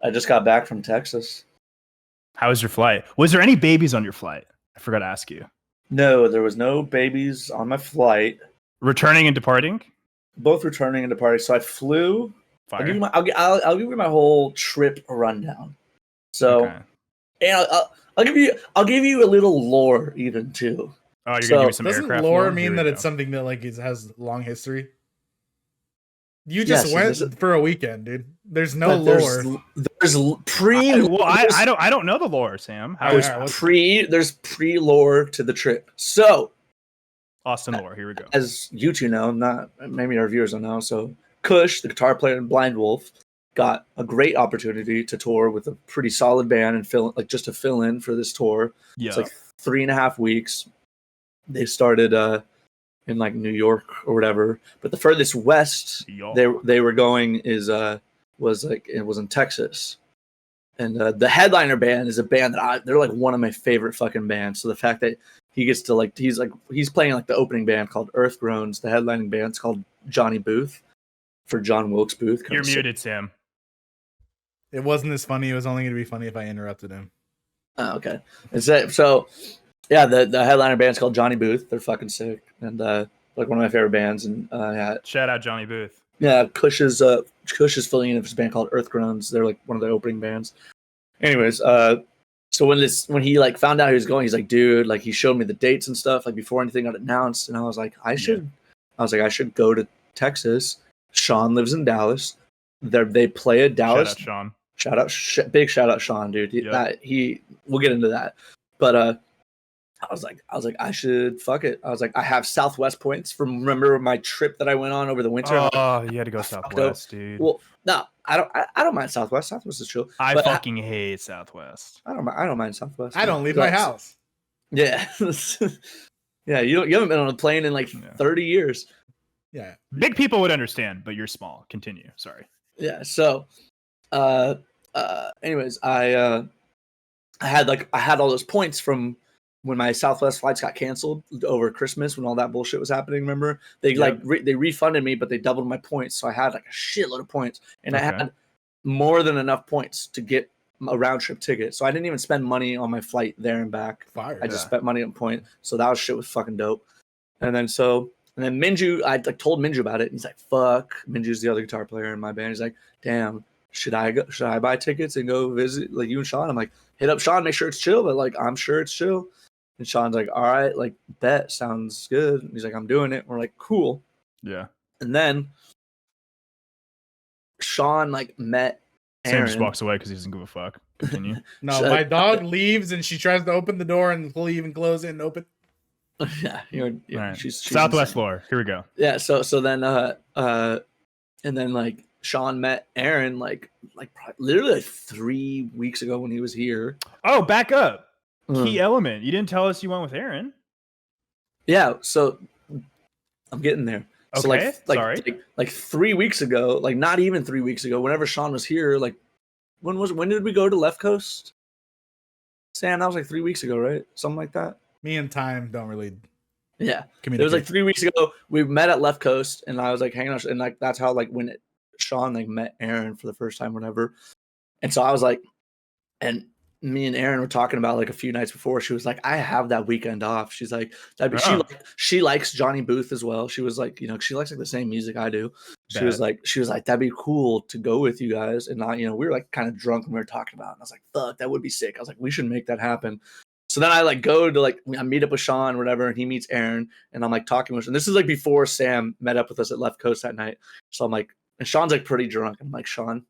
I just got back from Texas. How was your flight? Was there any babies on your flight? I forgot to ask you. No, there was no babies on my flight. Returning and departing? Both returning and departing. So I flew. Fire. I'll give you my whole trip rundown. So, Okay. and I'll give you a little lore even too. Oh, you're gonna give me some doesn't aircraft lore lore? mean Here that we it's go. something that like has long history? You just Yes, went for a weekend, dude. There's no But lore. There's pre. I don't know the lore, Sam. How is There's pre lore to the trip. So Austin lore? Here we go. as you two know, not maybe our viewers don't know. So Kush, the guitar player in Blind Wolf, got a great opportunity to tour with a pretty solid band and just to fill in for this tour. Yeah. It's like 3.5 weeks. They started in like New York or whatever, but the furthest west they were going was in Texas. And the headliner band is a band that they're like one of my favorite fucking bands. So the fact that he gets to he's playing like the opening band called Earth Groans. The headlining band's called Johnny Booth for John Wilkes Booth. You're muted, Sam. It wasn't as funny. It was only going to be funny if I interrupted him. Oh, okay. So yeah, the headliner band's called Johnny Booth. They're fucking sick and like one of my favorite bands. And shout out Johnny Booth. Yeah, Kush is filling in this band called Earth Groans. They're like one of the opening bands. Anyways, so when he like found out he was going, he's like, dude, like he showed me the dates and stuff like before anything got announced, and I was like, I should go to Texas. Sean lives in Dallas. They play at Dallas. Shout out Sean. Big shout out Sean, dude. Yep. We'll get into that, but I was like, I should fuck it. I was like, I have Southwest points from remember my trip that I went on over the winter. Oh, you had to go Southwest, dude. Well, no, I don't mind Southwest. Southwest is chill. I fucking hate Southwest. I don't mind Southwest. I don't leave my house. Yeah, yeah. You haven't been on a plane in like 30 years. Yeah, big people would understand, but you're small. Continue. Sorry. Yeah. So, anyways, I had all those points from when my Southwest flights got canceled over Christmas when all that bullshit was happening. Remember, they they refunded me, but they doubled my points, so I had like a shitload of points, and I had more than enough points to get a round trip ticket. So I didn't even spend money on my flight there and back. I just spent money on point. So that shit was fucking dope. And then Minju, I like told Minju about it. And he's like, "Fuck." Minju's the other guitar player in my band. He's like, "Damn, should I buy tickets and go visit like you and Sean?" I'm like, "Hit up Sean, make sure it's chill." But like, I'm sure it's chill. And Sean's like, "All right, like bet sounds good." And he's like, "I'm doing it." We're like, "Cool." Yeah. And then Sean like met Aaron. Sam just walks away because he doesn't give a fuck. Continue. No, my dog leaves and she tries to open the door and leave and close it and open. Yeah, right. she's Southwest insane. lore. Here we go. Yeah, so then and then like Sean met Aaron like literally like 3 weeks ago when he was here. Oh, back up. Key element. You didn't tell us you went with Aaron. Yeah, so I'm getting there. Okay, so sorry. Like 3 weeks ago, like not even 3 weeks ago, whenever Sean was here, like when did we go to Left Coast? Sam, that was like 3 weeks ago, right? Something like that. Me and time don't really. Yeah, it was like 3 weeks ago. We met at Left Coast, and I was like hanging out, and like that's how like when Sean like met Aaron for the first time, whatever. And so I was like, and me and Aaron were talking about like a few nights before. She was like, I have that weekend off. She's like, she likes Johnny Booth as well. She was like, she likes like the same music I do. She was like, that'd be cool to go with you guys. And I, we were like kind of drunk when we were talking about it. And I was like, fuck, that would be sick. I was like, we should make that happen. So then I like go to like, I meet up with Sean or whatever, and he meets Aaron, and I'm like talking with him. And this is like before Sam met up with us at Left Coast that night. So I'm like, and Sean's like pretty drunk. I'm like, Sean,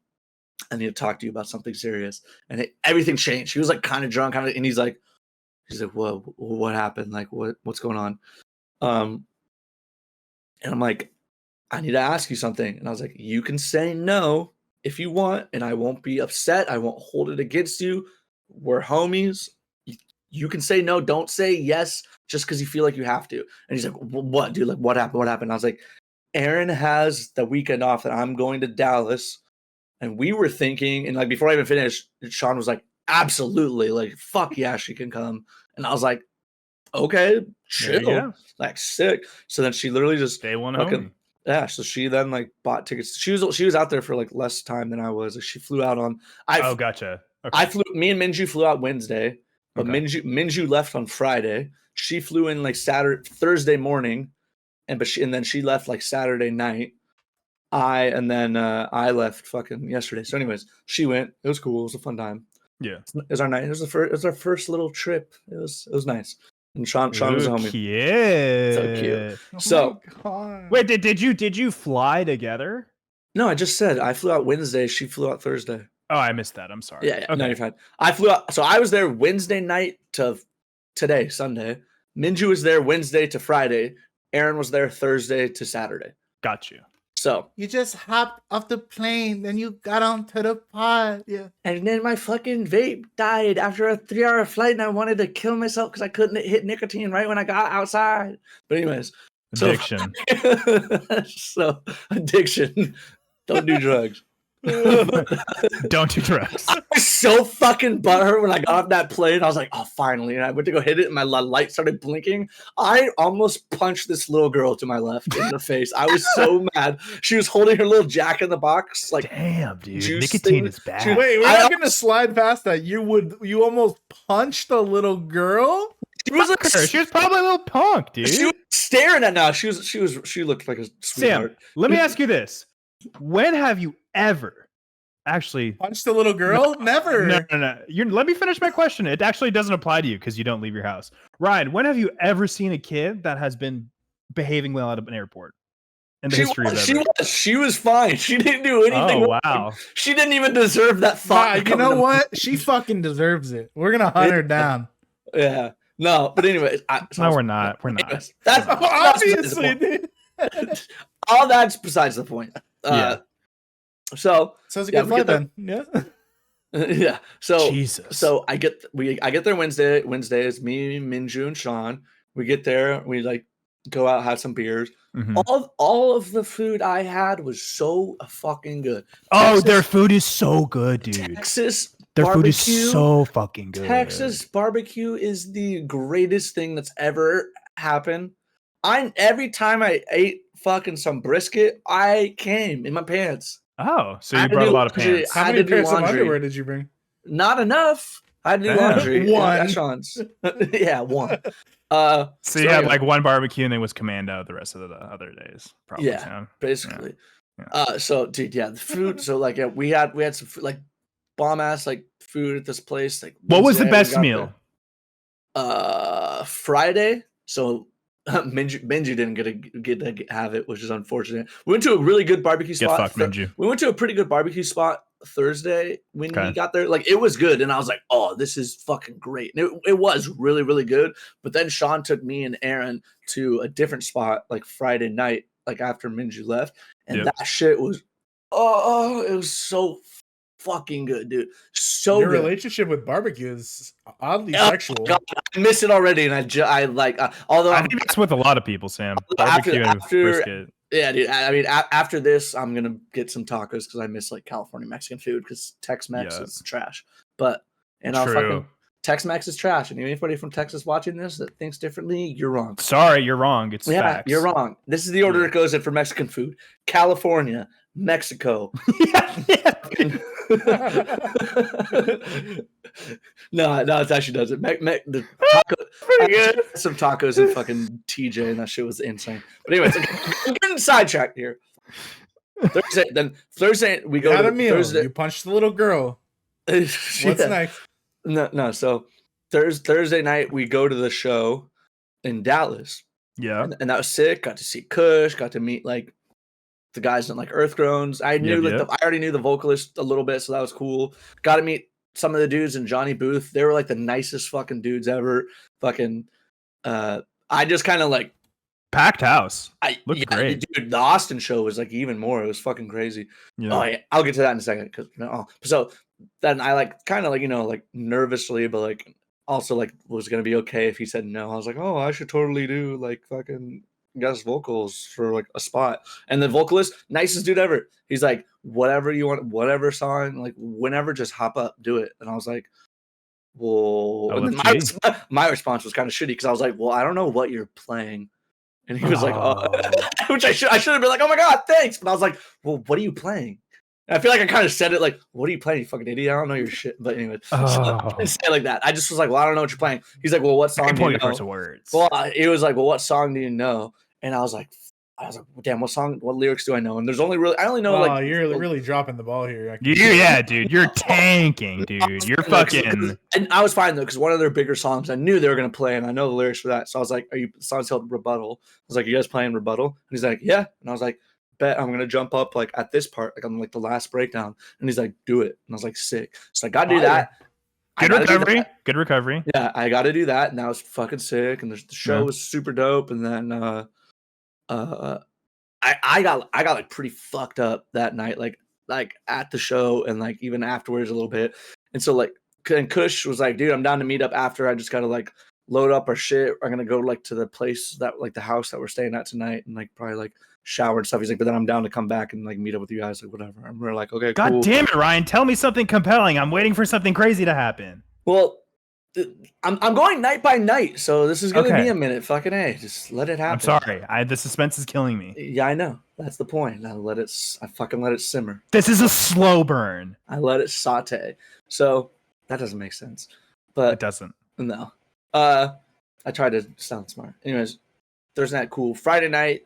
I need to talk to you about something serious. And everything changed. He was like kind of drunk, and he's like, what happened? Like, what's going on? And I'm like, I need to ask you something. And I was like, you can say no if you want, and I won't be upset. I won't hold it against you. We're homies. You can say no. Don't say yes just because you feel like you have to. And he's like, what, dude? Like, what happened? What happened? I was like, Aaron has the weekend off that I'm going to Dallas. And we were thinking, and like before I even finished, Sean was like, absolutely, like, fuck yeah, she can come. And I was like, okay, chill, like sick. So then she literally just day one home. Yeah, so she then like bought tickets. She was out there for like less time than I was. She flew out on. Oh, gotcha. Okay. Me and Minju flew out Wednesday, but Okay. Minju left on Friday. She flew in like Thursday morning, and then she left like Saturday night. I left fucking yesterday. So, anyways, she went. It was cool. It was a fun time. Yeah. It was our night. It was our first little trip. It was nice. And Sean was a homie. Cute. So cute. Oh So my God. Wait, did you fly together? no, I just said I flew out Wednesday. She flew out Thursday. Oh, I missed that. I'm sorry. Yeah, Okay. no, you're fine. I flew out. So I was there Wednesday night to today, Sunday. Minju was there Wednesday to Friday. Aaron was there Thursday to Saturday. Got you. So You just hopped off the plane, then you got onto the pod. Yeah. and then my fucking vape died after a 3-hour flight, and I wanted to kill myself because I couldn't hit nicotine right when I got outside. But anyways, Addiction. So addiction. Don't do drugs. Don't do drugs. I was so fucking butthurt when I got off that plane. I was like, oh, finally. And I went to go hit it, and my light started blinking. I almost punched this little girl to my left in the face. I was so mad. She was holding her little Jack in the Box. Like, Damn, dude. juice Nicotine thing. is bad. Wait, we're not gonna slide past that. You almost punched a little girl? She was like, She was probably a little punk, dude. she was staring at now. She looked like a sweetheart. Sam, let me ask you this. When have you ever actually Punched a little girl? Never. No. Let me finish my question. It actually doesn't apply to you because you don't leave your house. Ryan, when have you ever seen a kid that has been behaving well at an airport? In the history of ever? She was fine. She didn't do anything. Oh, wow. She didn't even deserve that thought. You know what? She fucking deserves it. We're gonna hunt her down. Yeah. No, but anyway. No, we're not. We're not. That's Obviously, dude. all that's besides the point. Yeah. So Sounds like yeah, a good flight then. Yeah. yeah. So Jesus. So I get there Wednesday. Wednesday is me, Minju, and Sean. We get there. We like go out, have some beers. Mhm. All of the food I had was so fucking good. Oh, their food is so good, dude. Texas Their food is barbecue. so fucking good. Texas barbecue is the greatest thing that's ever happened. Every time I ate fucking some brisket, I came in my pants. Oh, so you brought a lot of pants. How many pairs of underwear did you bring? Not enough. I had to do laundry. One. Sean's. Yeah, one. So you had like one barbecue and then was commando the rest of the other days. Probably. Yeah, basically. Yeah. So dude, yeah, the food. So like, yeah, we had some food, like bomb ass like food at this place. Like, what was the Wednesday, best meal? Friday. So Minju didn't get to have it, which is unfortunate. We went to a really good barbecue spot. Get fucked, Minju. We went to a pretty good barbecue spot Thursday when we got there. Like, it was good, and I was like, oh, this is fucking great. And it was really, really good. But then Sean took me and Aaron to a different spot like Friday night, like after Minju left, and that shit was it was so fucking good, dude. So your good. relationship with barbecue is oddly sexual. God, I miss it already, and I like. Although I think that's with a lot of people, Sam. Barbecue and brisket. Yeah, dude. I mean, after this, I'm gonna get some tacos because I miss like California Mexican food because Tex-Mex is trash. But fucking Tex-Mex is trash, and anybody from Texas watching this that thinks differently, you're wrong. Sorry, you're wrong. It's facts. You're wrong. This is the order it goes in for Mexican food: California, Mexico. No, it actually doesn't. The taco, pretty good. Some tacos and fucking TJ, and that shit was insane. But anyways, I'm getting sidetracked here. Thursday we go to a meal. Thursday. You punched the little girl. What's next? No. So Thursday night we go to the show in Dallas. Yeah, and that was sick. Got to see Kush. Got to meet like the guys in like Earthgroans. I knew I already knew the vocalist a little bit, so that was cool. Got to meet some of the dudes in Johnny Booth. They were like the nicest fucking dudes ever. Fucking I just kind of like packed house. Looked great. Dude, the Austin show was like even more. It was fucking crazy. Yeah. Oh yeah, I'll get to that in a second. So then I like kind of like like nervously, but like also like was gonna be okay if he said no. I was like, oh, I should totally do like fucking guest vocals for like a spot. And the vocalist, nicest dude ever. He's like, whatever you want, whatever song, like whenever, just hop up, do it. And I was like, well, and then my response was kind of shitty because I was like, well, I don't know what you're playing. And he was like, oh, which I should have been like, oh my God, thanks. But I was like, well, what are you playing? And I feel like I kind of said it like, what are you playing, you fucking idiot? I don't know your shit. But anyway, so I didn't say it like that. I just was like, well, I don't know what you're playing. He's like, well, what song do you know? Words. Well, it was like, well, what song do you know? And I was like, damn, what lyrics do I know? And there's only I only know like. You're really dropping the ball here. Yeah, dude, you're tanking, dude. You're fucking. And I was fine though, because one of their bigger songs I knew they were gonna play, and I know the lyrics for that. So I was like, the song's called Rebuttal. I was like, you guys playing Rebuttal? And he's like, yeah. And I was like, bet I'm gonna jump up like at this part, like on like the last breakdown. And he's like, do it. And I was like, sick. So I gotta do that. Good recovery. Good recovery. Yeah, I gotta do that. And that was fucking sick. And the show was super dope. And then I got like pretty fucked up that night, like at the show and like even afterwards a little bit. And so like, and Kush was like, dude, I'm down to meet up after. I just gotta like load up our shit. I'm gonna go like to the place that like the house that we're staying at tonight and like probably like shower and stuff. He's like, but then I'm down to come back and like meet up with you guys, like whatever. And we're like, okay, God cool. damn it, Ryan, tell me something compelling. I'm waiting for something crazy to happen. Well, I'm going night by night, so this is gonna be a minute. Fucking A, just let it happen. I'm sorry, the suspense is killing me. Yeah, I know. That's the point. I fucking let it simmer. This is a slow burn. I let it saute. So that doesn't make sense. But it doesn't. No. I tried to sound smart. Anyways, Thursday night, cool. Friday night,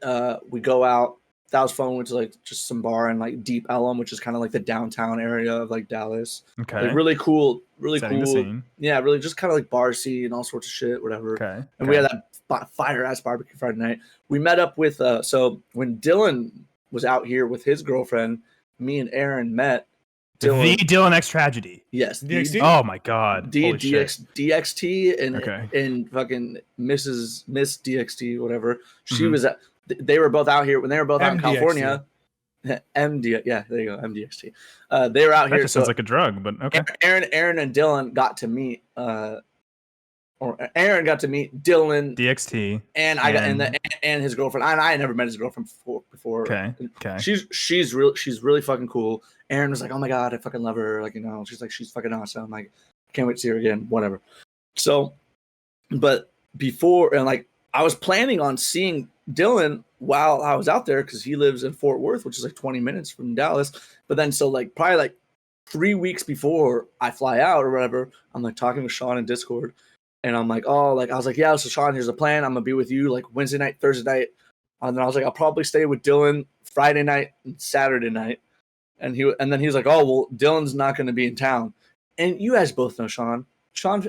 we go out. That was fun. Went to like just some bar in like Deep Ellum, which is kind of like the downtown area of like Dallas. Okay. Like really cool. Setting the scene. Yeah, really just kind of like bar scene and all sorts of shit, whatever. Okay. And we had that fire ass barbecue Friday night. We met up with so when Dylan was out here with his girlfriend, me and Aaron met. The Dylan X Tragedy. Yes. DXT? Oh my God. DXT and fucking Miss DXT, whatever. She was at. They were both out here when they were both out in California. MD, yeah, there you go, MDXT. They were out here. That sounds like a drug, but okay. Aaron and Dylan got to meet. Or Aaron got to meet Dylan DXT, and I got and his girlfriend. I never met his girlfriend before. Okay. She's really fucking cool. Aaron was like, oh my God, I fucking love her. Like, you know, she's like, she's fucking awesome. I'm like, can't wait to see her again. Whatever. So, but before and like I was planning on seeing Dylan while I was out there because he lives in Fort Worth, which is like 20 minutes from Dallas. But then so like probably like 3 weeks before I fly out or whatever, I'm like talking with Sean in Discord. And I'm like, oh, like I was like, yeah, so Sean, here's the plan. I'm gonna be with you like Wednesday night, Thursday night. And then I was like, I'll probably stay with Dylan Friday night and Saturday night. And then he was like, oh, well, Dylan's not gonna be in town. And you guys both know Sean. Sean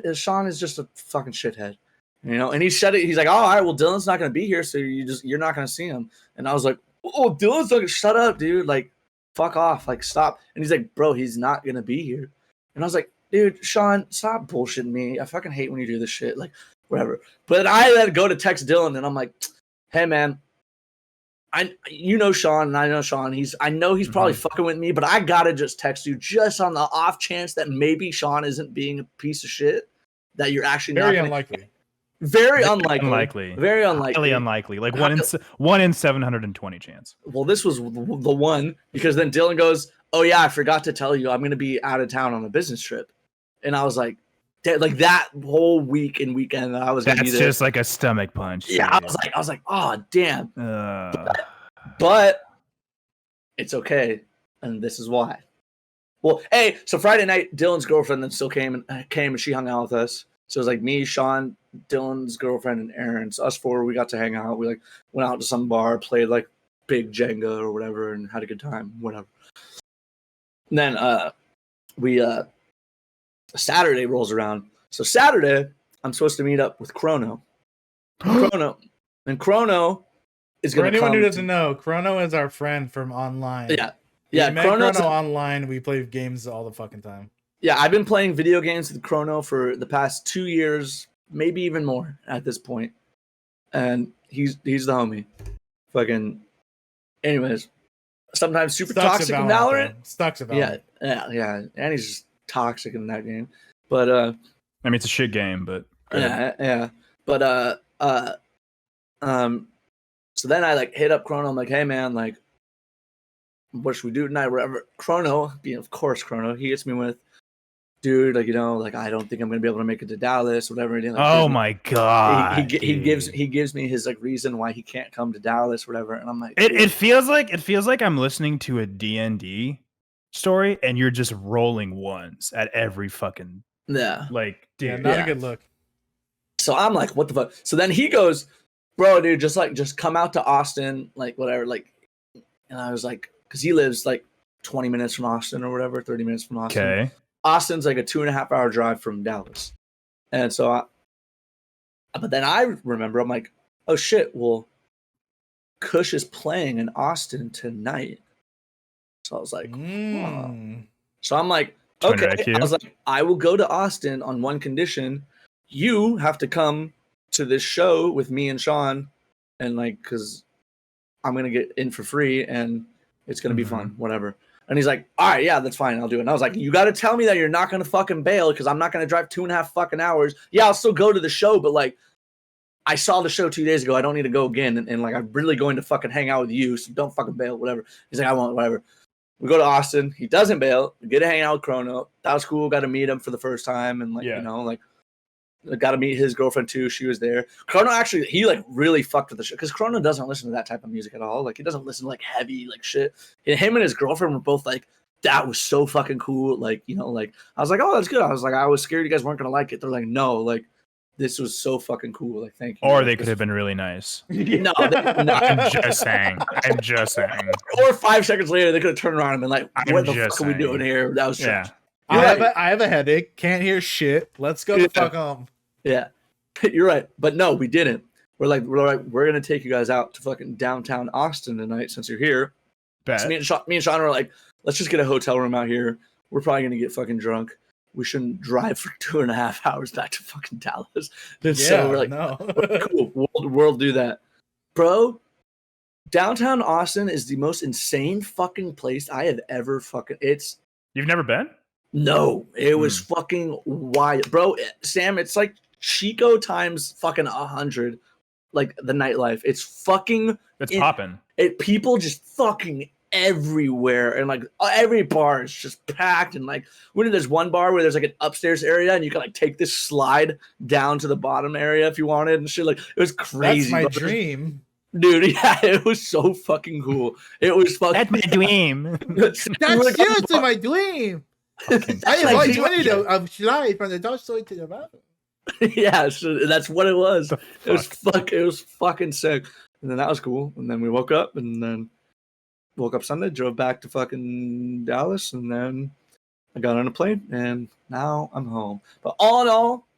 is just a fucking shithead. You know, and he said it. He's like, oh, all right, well, Dylan's not going to be here, so you're not going to see him. And I was like, oh, Dylan's like, shut up, dude. Like, fuck off. Like, stop. And he's like, bro, he's not going to be here. And I was like, dude, Sean, stop bullshitting me. I fucking hate when you do this shit. Like, whatever. But I then go to text Dylan, and I'm like, hey, man, you know Sean, and I know Sean. I know he's probably fucking with me, but I got to just text you just on the off chance that maybe Sean isn't being a piece of shit, that you're actually not. Very unlikely. Very unlikely. Very unlikely. Highly unlikely. Like 1 in 720 chance. Well, this was the one because then Dylan goes, "Oh yeah, I forgot to tell you, I'm going to be out of town on a business trip," and I was like that whole week and weekend that I was going to be there. That's just like a stomach punch. Yeah, I was like, oh damn. But it's okay, and this is why. Well, hey, so Friday night, Dylan's girlfriend then still came and she hung out with us. So it was like me, Sean, Dylan's girlfriend, and Aaron. So us four, we got to hang out. We like went out to some bar, played like big Jenga or whatever, and had a good time, whatever. And then Saturday rolls around. So Saturday, I'm supposed to meet up with Chrono. Chrono is going to come. For anyone who doesn't know, Chrono is our friend from online. Yeah. Chrono online. We play games all the fucking time. Yeah, I've been playing video games with Chrono for the past 2 years, maybe even more at this point. And he's the homie. Fucking anyways. Sometimes super toxic in Valorant. Stuck to Valorant. Yeah. And he's just toxic in that game. But I mean it's a shit game, but yeah. But so then I like hit up Chrono. I'm like, hey man, like what should we do tonight? Whatever. Chrono, being of course Chrono, he hits me with, dude, like, you know, like, I don't think I'm gonna be able to make it to Dallas, whatever. And, like, Oh my god! he gives me his like reason why he can't come to Dallas, whatever. And I'm like, it feels like I'm listening to a D&D story, and you're just rolling ones at every fucking like, dude, yeah, not a good look. So I'm like, what the fuck? So then he goes, bro, dude, just come out to Austin, like whatever, like. And I was like, because he lives like 20 minutes from Austin or whatever, 30 minutes from Austin. Okay. Austin's like a 2.5 hour drive from Dallas. And so but then I remember, I'm like, oh shit, well, Kush is playing in Austin tonight. So I was like, So I'm like, okay. I was like, I will go to Austin on one condition. You have to come to this show with me and Sean. And like, because I'm going to get in for free and it's going to be fun, whatever. And he's like, all right, yeah, that's fine. I'll do it. And I was like, you got to tell me that you're not going to fucking bail because I'm not going to drive 2.5 fucking hours. Yeah, I'll still go to the show, but like, I saw the show 2 days ago. I don't need to go again. And like, I'm really going to fucking hang out with you. So don't fucking bail, whatever. He's like, I won't, whatever. We go to Austin. He doesn't bail. We get to hang out with Chrono. That was cool. Got to meet him for the first time. And like, you know, like, got to meet his girlfriend too. She was there. Chrono actually, he like really fucked with the show because Chrono doesn't listen to that type of music at all. Like he doesn't listen to like heavy like shit. And him and his girlfriend were both like, that was so fucking cool. Like, you know, like I was like, oh, that's good. I was like, I was scared you guys weren't gonna like it. They're like, no, like this was so fucking cool. Like, thank you. Or they could have been really nice. No, I'm just saying. Or 5 seconds later, they could have turned around and been like, what the fuck are we doing here? That was trash. I have a headache. Can't hear shit. Let's go the fuck home. Yeah, you're right. But no, we didn't. We're like, we're gonna take you guys out to fucking downtown Austin tonight since you're here. So me and Sean were like, let's just get a hotel room out here. We're probably gonna get fucking drunk. We shouldn't drive for 2.5 hours back to fucking Dallas. And so we're like, no. Cool, we'll do that, bro. Downtown Austin is the most insane fucking place I have ever fucking. You've never been? No, it was fucking wild, bro. Sam, it's like Chico times fucking 100, like the nightlife. It's popping. People just fucking everywhere, and like every bar is just packed. And like, there's one bar where there's like an upstairs area, and you can like take this slide down to the bottom area if you wanted and shit. Like it was crazy. That's my dream. Dude, yeah, it was so fucking cool. It was fucking. That's my dream. That's seriously my dream. I avoid window of slide from the dashboard to the bathroom. Yeah, so that's what it was. It was fucking sick. And then that was cool. And then we woke up Sunday, drove back to fucking Dallas, and then I got on a plane, and now I'm home. But all in all,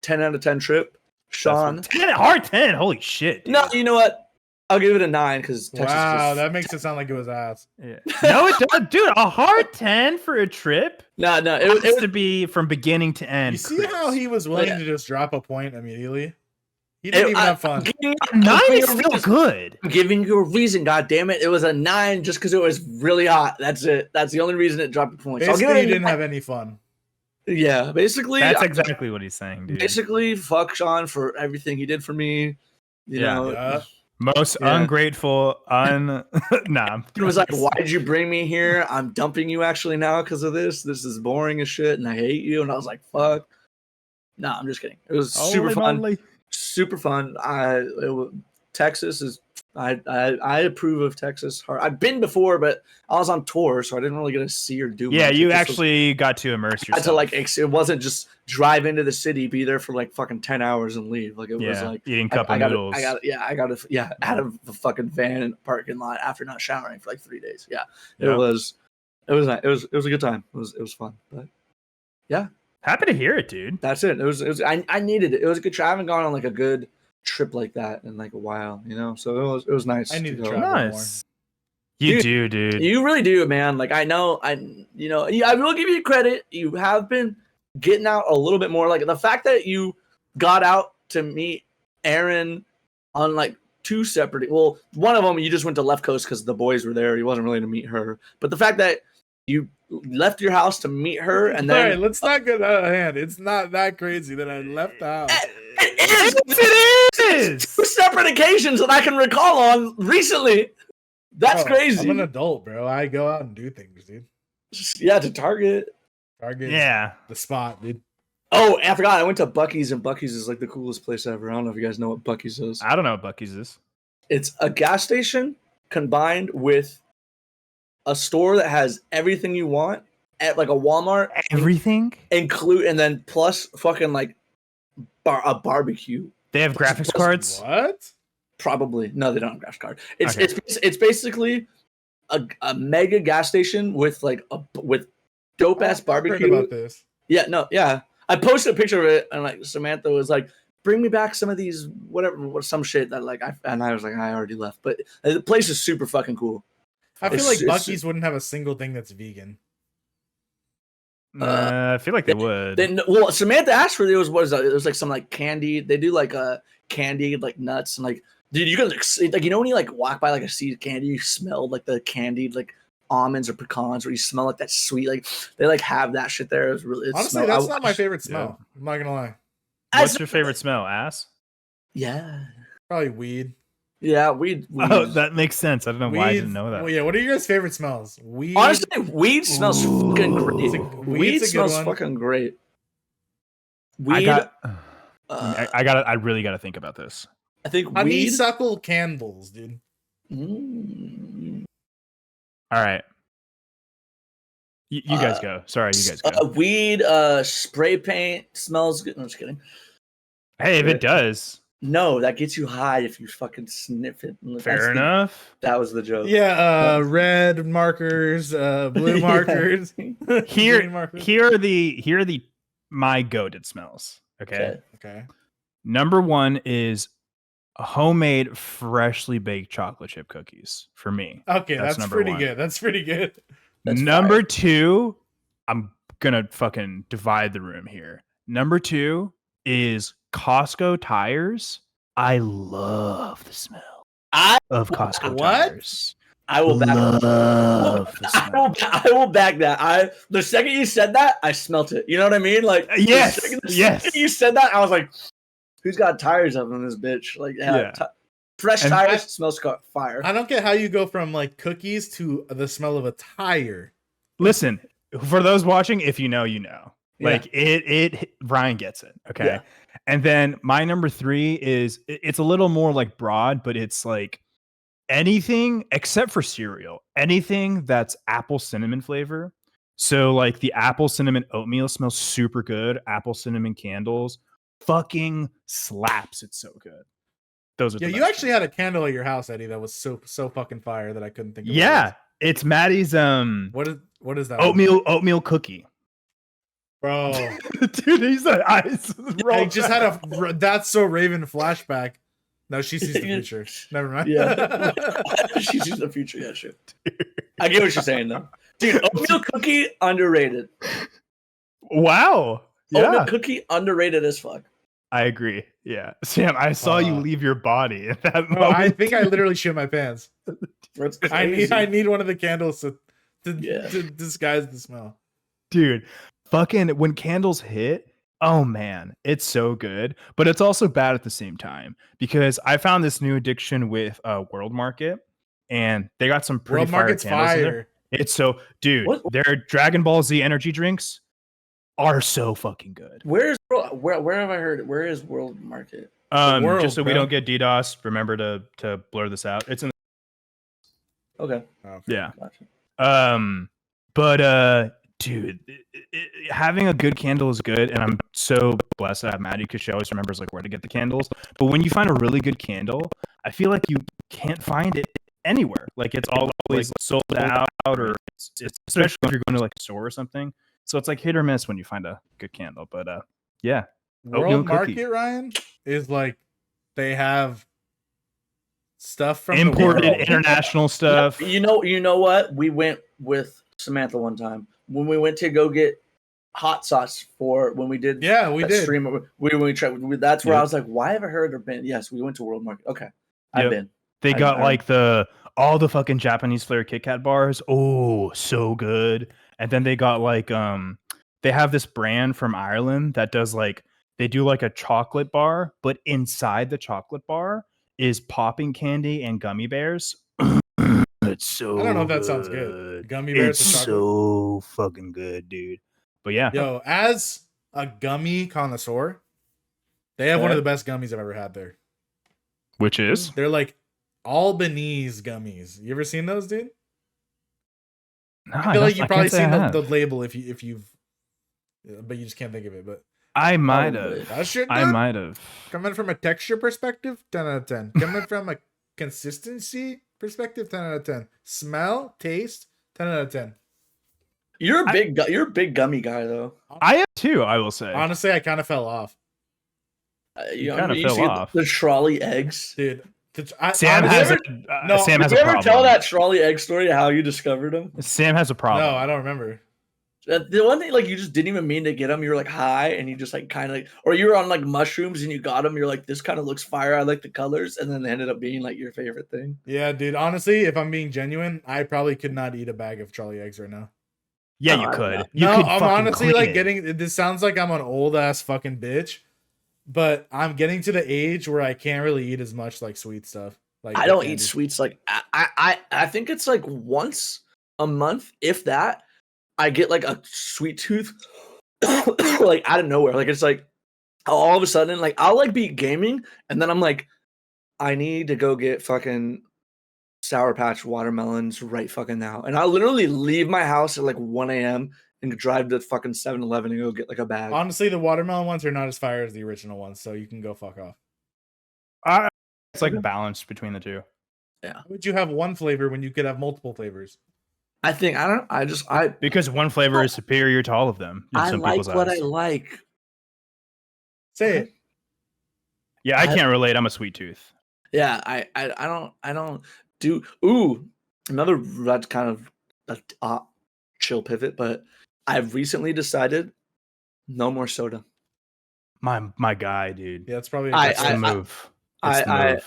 10 out of 10 trip. Sean, 10. Holy shit. Dude. No, you know what? I'll give it a 9 because Texas. Wow, that makes it sound like it was ass. Yeah. No, it doesn't, dude. A hard 10 for a trip. No, it has to be from beginning to end. You see how he was willing to just drop a point immediately? He didn't even have fun. 9 is still good. I'm giving you a reason. God damn it! It was a 9 just because it was really hot. That's it. That's the only reason it dropped a point. Basically, so he didn't have any fun. Yeah, basically. That's exactly what he's saying, dude. Basically, fuck Sean for everything he did for me. You know. Most ungrateful, It was like, why'd you bring me here? I'm dumping you actually now because of this. This is boring as shit, and I hate you. And I was like, fuck. No, I'm just kidding. It was super fun. Super fun. Texas is. I approve of Texas. I've been before, but I was on tour, so I didn't really get to see or do. Yeah, you actually got to immerse yourself. I had to it wasn't just drive into the city, be there for like fucking 10 hours and leave. Like it was like eating cup of noodles. I got out of the fucking van in the parking lot after not showering for like 3 days. Yeah, it was nice. It was a good time. It was fun, but yeah. Happy to hear it, dude. That's it. It was. I needed it. It was a good trip. I haven't gone on like a good trip like that in like a while, you know. So it was nice. I need to travel more. You do, dude. You really do, man. Like I know, I will give you credit. You have been getting out a little bit more. Like the fact that you got out to meet Aaron on like 2 separate. Well, one of them you just went to Left Coast because the boys were there. You wasn't really to meet her. But the fact that you left your house to meet her and then. All right, let's not get out of hand. It's not that crazy that I left the house. It is. 2 separate occasions that I can recall on recently. That's crazy. I'm an adult, bro. I go out and do things, dude. Yeah, to Target. Yeah. The spot, dude. Oh, I forgot. I went to Buc-ee's, and Buc-ee's is like the coolest place ever. I don't know if you guys know what Buc-ee's is. I don't know what Buc-ee's is. It's a gas station combined with a store that has everything you want at like a Walmart. Everything? And then plus fucking like a barbecue. They have graphics cards? What? Probably. No, they don't have graphics card. It's basically a mega gas station with like with dope ass barbecue. About this. Yeah, no, yeah. I posted a picture of it, and like Samantha was like, "Bring me back some of these some shit that like." I was like, "I already left," but the place is super fucking cool. I feel like Buc-ee's wouldn't have a single thing that's vegan. I feel like they would. Well, Samantha asked for it. It was like some like candy. They do like candy like nuts and like. Dude, you can like when you like walk by like a seed candy, you smell like the candied like almonds or pecans, or you smell like that sweet like they like have that shit there. Honestly, that's not my favorite smell. Yeah. I'm not gonna lie. What's your favorite smell? Ass? Yeah, probably weed. Yeah, weed. Oh, that makes sense. I don't know why I didn't know that. Well, yeah, what are your guys' favorite smells? Weed. Honestly, weed smells fucking great. Weed smells fucking great. Weed. I really gotta think about this. I think honeysuckle candles, dude. All right. You guys go. Sorry, you guys go. Weed, spray paint smells good. No, I'm just kidding. Hey, if it does. No, that gets you high if you fucking sniff it. Fair enough. That was the joke. Yeah, red markers, blue markers. Here are the my goated smells. Okay. Number one is homemade, freshly baked chocolate chip cookies for me. Okay, that's pretty good. That's pretty good. Number two, I'm gonna fucking divide the room here. Number two is Costco tires. I love the smell of Costco tires. I will back I will back that. The second you said that, I smelt it. You know what I mean? Like yes, the second you said that, I was like, who's got tires up in this bitch? Like fresh tires smells fire. I don't get how you go from like cookies to the smell of a tire. Listen, for those watching, if you know, you know. Like it Ryan gets it. Okay. Yeah. And then my number three is it's a little more like broad, but it's like anything except for cereal, anything that's apple cinnamon flavor. So like the apple cinnamon oatmeal smells super good. Apple cinnamon candles fucking slaps. It's so good. Those are you actually had a candle at your house, Eddie, that was so fucking fire that I couldn't think of. Yeah, it's Maddie's what is that? Oatmeal cookie. Bro. Dude, he's got eyes. I just had a That's So Raven flashback. No, she sees the future. Never mind. Yeah. She sees the future. Yeah, shit. I get what you're saying though. Dude, oatmeal cookie underrated. Wow. Yeah. Oatmeal cookie underrated as fuck. I agree. Yeah. Sam, I saw you leave your body at that moment. I think I literally shit my pants. I need one of the candles to disguise the smell. Dude, fucking when candles hit, oh man, it's so good. But it's also bad at the same time because I found this new addiction with World Market and they got some pretty fire candles in there. It's so, dude, their Dragon Ball Z energy drinks are so fucking good. Where have I heard it? Where is World Market? Just so we don't get DDoS, remember to blur this out. It's in the Okay. Yeah. Gotcha. But dude, having a good candle is good, and I'm so blessed that I have Maddie because she always remembers like where to get the candles. But when you find a really good candle, I feel like you can't find it anywhere. Like it's always sold out, or it's especially if you're going to like a store or something. So it's like hit or miss when you find a good candle. But yeah, World Market, Ryan, is like they have stuff from imported international stuff. You know what? We went with Samantha one time when we went to go get hot sauce for when we did. Yeah, we did. Stream, we tried. That's where I was like, why have I heard or been? Yes, we went to World Market. Okay, I've been. They got like all the fucking Japanese flavored Kit Kat bars. Oh, so good. And then they got like they have this brand from Ireland that does like they do like a chocolate bar, but inside the chocolate bar is popping candy and gummy bears. It's so I don't know if that sounds good. Gummy bears. It's so fucking good, dude. But yeah. Yo, as a gummy connoisseur, they have one of the best gummies I've ever had there. Which is? They're like Albanese gummies. You ever seen those, dude? No, I feel like you've probably seen the label if you've, but you just can't think of it. But I might have. That shit, dude, I might have. Coming from a texture perspective, 10 out of 10. Coming from a consistency perspective, 10 out of 10. Smell, taste, 10 out of 10. You're a big gummy guy though. I am too. I will say. Honestly, I kind of fell off. You kind of fell off. The trolley eggs, dude. Sam has a problem. Did you ever tell that trolley egg story? How you discovered them? Sam has a problem. No, I don't remember. The one thing, like, you just didn't even mean to get them. You were like high, and you just like kind of like, or you were on like mushrooms and you got them. You're like, this kind of looks fire. I like the colors, and then they ended up being like your favorite thing. Yeah, dude. Honestly, if I'm being genuine, I probably could not eat a bag of trolley eggs right now. Yeah, you could. I'm honestly like this sounds like I'm an old ass fucking bitch. But I'm getting to the age where I can't really eat as much like sweet stuff. Like I don't eat sweets. Like I think it's like once a month, if that. I get like a sweet tooth, like out of nowhere. Like it's like all of a sudden, like I'll like be gaming, and then I'm like, I need to go get fucking Sour Patch watermelons right fucking now. And I'll literally leave my house at like 1 a.m. and drive to fucking 7-Eleven and go get like a bag. Honestly, the watermelon ones are not as fire as the original ones, so you can go fuck off. It's like balanced between the two. Yeah. Why would you have one flavor when you could have multiple flavors? Because one flavor is superior to all of them. I like what I like. Say it. Yeah, I can't relate. I'm a sweet tooth. Yeah, I don't do. Ooh, another that's kind of a chill pivot, but I've recently decided no more soda. My guy, dude. Yeah, that's probably the move. I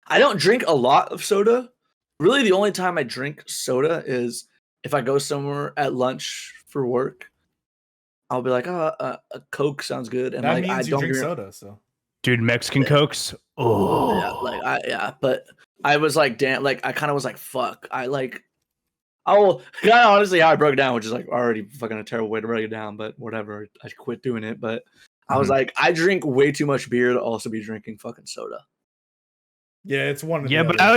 don't drink a lot of soda. Really, the only time I drink soda is if I go somewhere at lunch for work. I'll be like, a Coke sounds good, and that like means I you don't drink soda. So, dude, Mexican Cokes. Oh, yeah, but I was like, damn, like I kind of was like, fuck, I like. Oh, kind of honestly, how I broke it down, which is like already fucking a terrible way to break it down, but whatever. I quit doing it, but I was like, I drink way too much beer to also be drinking fucking soda. Yeah, it's one. Yeah, but I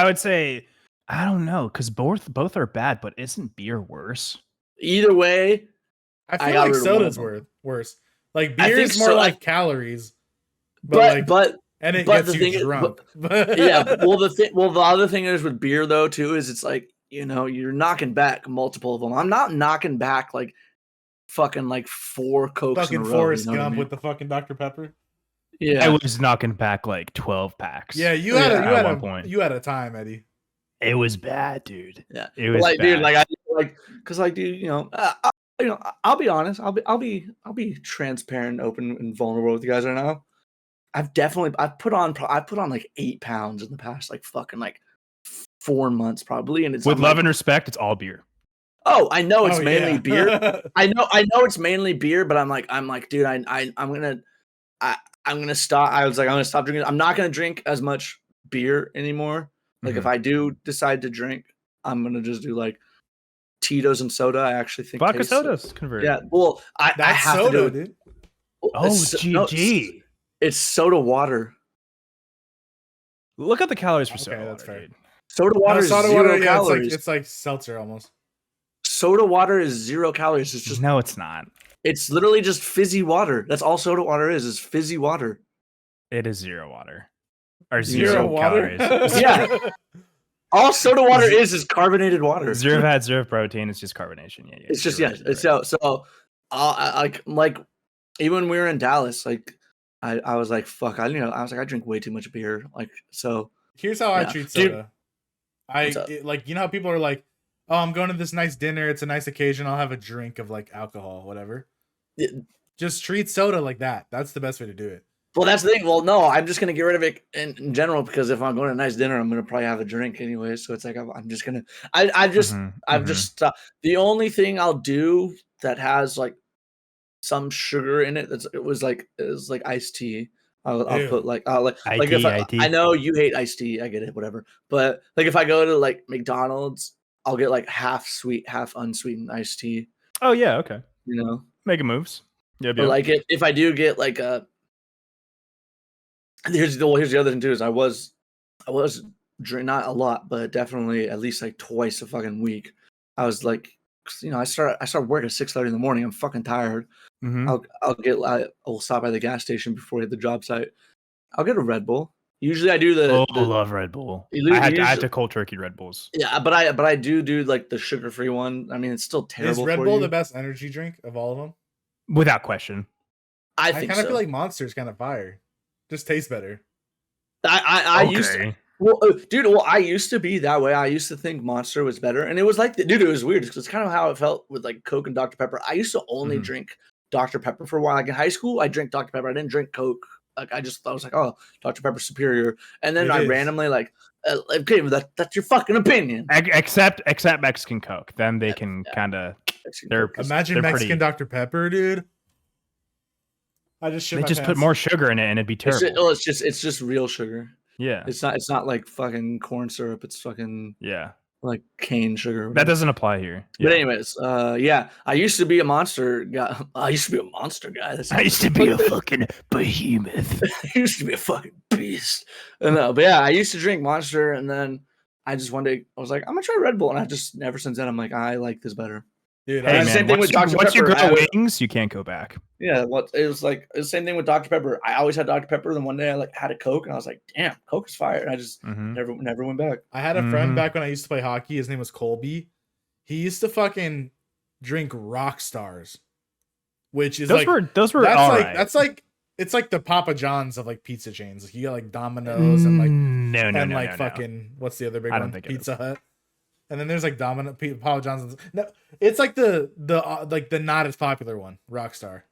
would say I don't know because both are bad, but isn't beer worse? Either way, I feel like soda's worse. Like beer is more like calories, but and it gets you drunk. Yeah, the other thing is with beer though too is it's like, you know, you're knocking back multiple of them. I'm not knocking back like fucking like 4 Cokes fucking in a row, Forrest you know Gump with the fucking Dr. Pepper. Yeah, I was knocking back like 12 packs. Yeah, you had a time, Eddie. It was bad, dude. Yeah, it was like, bad. dude, like because like, dude, you know, I'll be honest. I'll be transparent, open, and vulnerable with you guys right now. I've put on like 8 pounds in the past like fucking like 4 months probably, and it's with love and respect. It's all beer. Oh, I know it's mainly beer. I know it's mainly beer, but I'm like, dude, I'm gonna stop. I was like, I'm gonna stop drinking. I'm not gonna drink as much beer anymore. Like if I do decide to drink, I'm gonna just do like Tito's and soda. I actually think vodka soda's converted. Yeah, well, I have soda, to do it. Dude. Oh, GG. It's soda water. Look at the calories for soda that's water, fair. dude. Soda water is 0 calories. It's like seltzer almost. Soda water is 0 calories. It's just no, it's not. It's literally just fizzy water. That's all soda water is fizzy water. It is 0 water. Or 0 water? calories. Yeah. All soda water is carbonated water. 0 fat, 0 protein. It's just carbonation. Yeah. It's just It's so. Like even when we were in Dallas, like I was like, fuck. I was like, I drink way too much beer. Like so. Here's how I treat soda. Like, you know how people are like, oh, I'm going to this nice dinner. It's a nice occasion. I'll have a drink of like alcohol, whatever. Just treat soda like that. That's the best way to do it. Well, that's the thing. Well, no, I'm just gonna get rid of it in general because if I'm going to a nice dinner, I'm gonna probably have a drink anyway. So it's like I'm just gonna. I've just stopped. The only thing I'll do that has like some sugar in it is like iced tea. I'll put like if I know you hate iced tea, I get it, whatever. But like if I go to like McDonald's, I'll get like half sweet, half unsweetened iced tea. Oh yeah, okay. You know, making moves. Yeah, but like if I do get like a, here's the other thing too is I was not a lot, but definitely at least like twice a fucking week. I was like, you know, I start work at 6:30 in the morning. I'm fucking tired. Mm-hmm. I'll stop by the gas station before I hit the job site. I'll get a Red Bull. Usually I do the love Red Bull. I had to cold turkey Red Bulls. Yeah, but I do like the sugar-free one. I mean, it's still terrible. Is Red Bull the best energy drink of all of them? Without question. I kind of feel like Monster's kind of fire. Just tastes better. I used to, well, I used to be that way. I used to think Monster was better, and it was like, dude, it was weird because it's kind of how it felt with like Coke and Dr. Pepper. I used to only drink Dr. Pepper for a while. Like in high school, I drank Dr. Pepper. I didn't drink Coke. Like I was like, oh, Dr. Pepper's superior, and then I randomly like, okay, that's your fucking opinion. Except Mexican Coke, then they can kind of. Imagine Mexican Dr. Pepper, dude. I just put more sugar in it, and it'd be terrible. It's just real sugar. Yeah, it's not like fucking corn syrup. It's fucking like cane sugar. That doesn't apply here. But anyways, I used to be a monster guy. I used to be a monster guy. I used to be a fucking behemoth. I used to be a fucking beast. No, but yeah, I used to drink Monster, and then I just one day I was like, I'm gonna try Red Bull, and I just ever since then I'm like, I like this better. Dude, hey, man, same thing with Dr. Pepper. Once you grow wings, you can't go back. Yeah, it was like the same thing with Dr. Pepper. I always had Dr. Pepper. Then one day I like had a Coke, and I was like, "Damn, Coke is fire!" And I just never went back. I had a friend back when I used to play hockey. His name was Colby. He used to fucking drink Rock Stars, which is those were all right. That's like it's like the Papa John's of like pizza chains. Like you got like Domino's and like fucking what's the other big one? Pizza Hut. And then there's like Papa John's. No, it's like the not as popular one, Rockstar.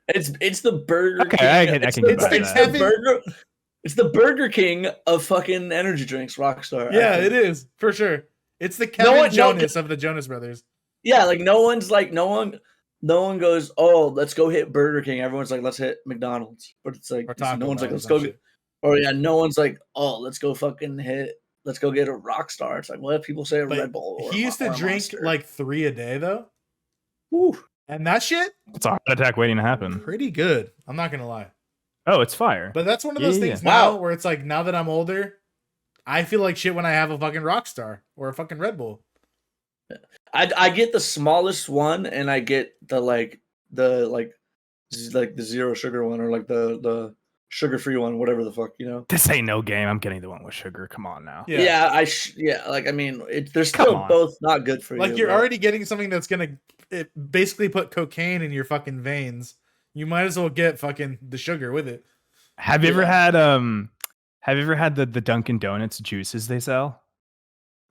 It's the Burger King. It's the Burger King of fucking energy drinks, Rockstar. Yeah, it is for sure. It's the Kevin Jonas of the Jonas Brothers. Yeah, like no one goes, oh, let's go hit Burger King. Everyone's like, let's hit McDonald's. But it's like no one's like, let's go get. Or no one's like, oh, let's go get a Rockstar. It's like, what if people say a Red Bull? He used to drink Monster. Like 3 a day though. Woo. And that shit, it's a heart attack waiting to happen. Pretty good. I'm not gonna lie. Oh, it's fire. But that's one of those things now where it's like, now that I'm older, I feel like shit when I have a fucking Rockstar or a fucking Red Bull. I get the smallest one, and I get the zero sugar one, or like the sugar-free one, whatever the fuck, you know. This ain't no game. I'm getting the one with sugar. Come on now. Yeah, like I mean, they're still both not good for you. Like you're already getting something that's gonna basically put cocaine in your fucking veins. You might as well get fucking the sugar with it. Have you ever had the Dunkin' Donuts juices they sell?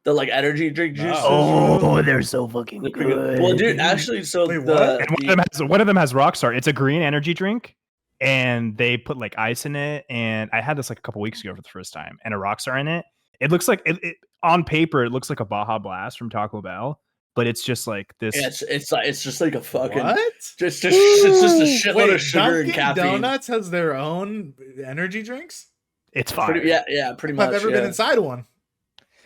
The like energy drink juices. Oh, they're so fucking good. Well, dude, actually, one of them has Rockstar. It's a green energy drink. And they put like ice in it, and I had this like a couple weeks ago for the first time, and a Rockstar in it. It looks like it on paper. It looks like a Baja Blast from Taco Bell, but it's just like this. Yeah, it's just like a fucking it's just a shitload of sugar and caffeine. Donuts has their own energy drinks. It's fire. Pretty much. I've never been inside one.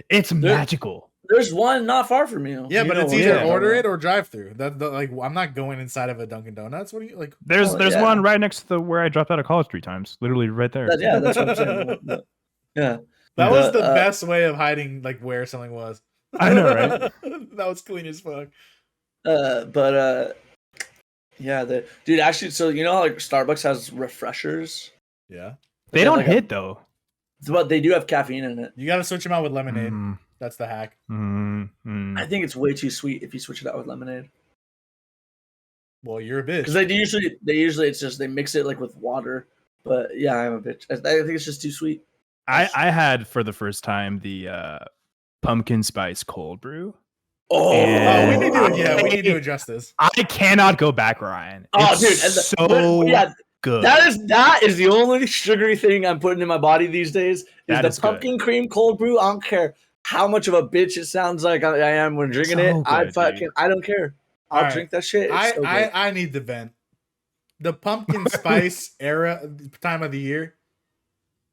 It's magical. There's one not far from you. Yeah, but it's either order it or drive through. Like I'm not going inside of a Dunkin' Donuts. What do you like? There's one right next to where I dropped out of college 3 times. Literally right there. That's what I'm saying. Yeah. That was the best way of hiding like where something was. I know, right? That was clean as fuck. Dude, actually, so you know like Starbucks has refreshers? Yeah. They don't hit though. But they do have caffeine in it. You got to switch them out with lemonade. That's the hack. I think it's way too sweet if you switch it out with lemonade. Well, you're a bitch. Because they usually it's just they mix it like with water. But yeah, I'm a bitch. I think it's just too sweet. I had for the first time the pumpkin spice cold brew. We need to do it justice. I cannot go back, Ryan. It's good. That is the only sugary thing I'm putting in my body these days. Is the pumpkin cream cold brew. I don't care how much of a bitch it sounds like I am when drinking it. I don't care. I'll drink that shit. I need the vent. The pumpkin spice time of the year.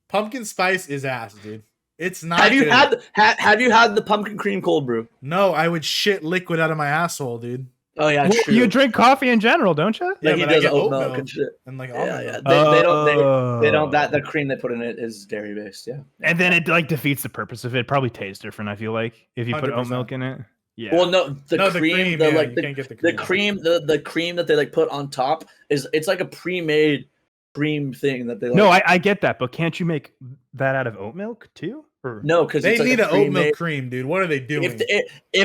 Pumpkin spice is ass, dude. It's not. Have you had the pumpkin cream cold brew? No, I would shit liquid out of my asshole, dude. Oh yeah, well, you drink coffee in general, don't you? Like he does oat milk and shit. And like yeah. They don't that the cream they put in it is dairy based. Yeah. And then it like defeats the purpose of it. Probably tastes different. I feel like if you 100%. Put oat milk in it. Yeah. Well, no, the cream the cream that they like put on top it's like a pre-made cream thing that they like. No, I get that, but can't you make that out of oat milk too? Or? No, because they need an oat milk cream, dude. What are they doing? If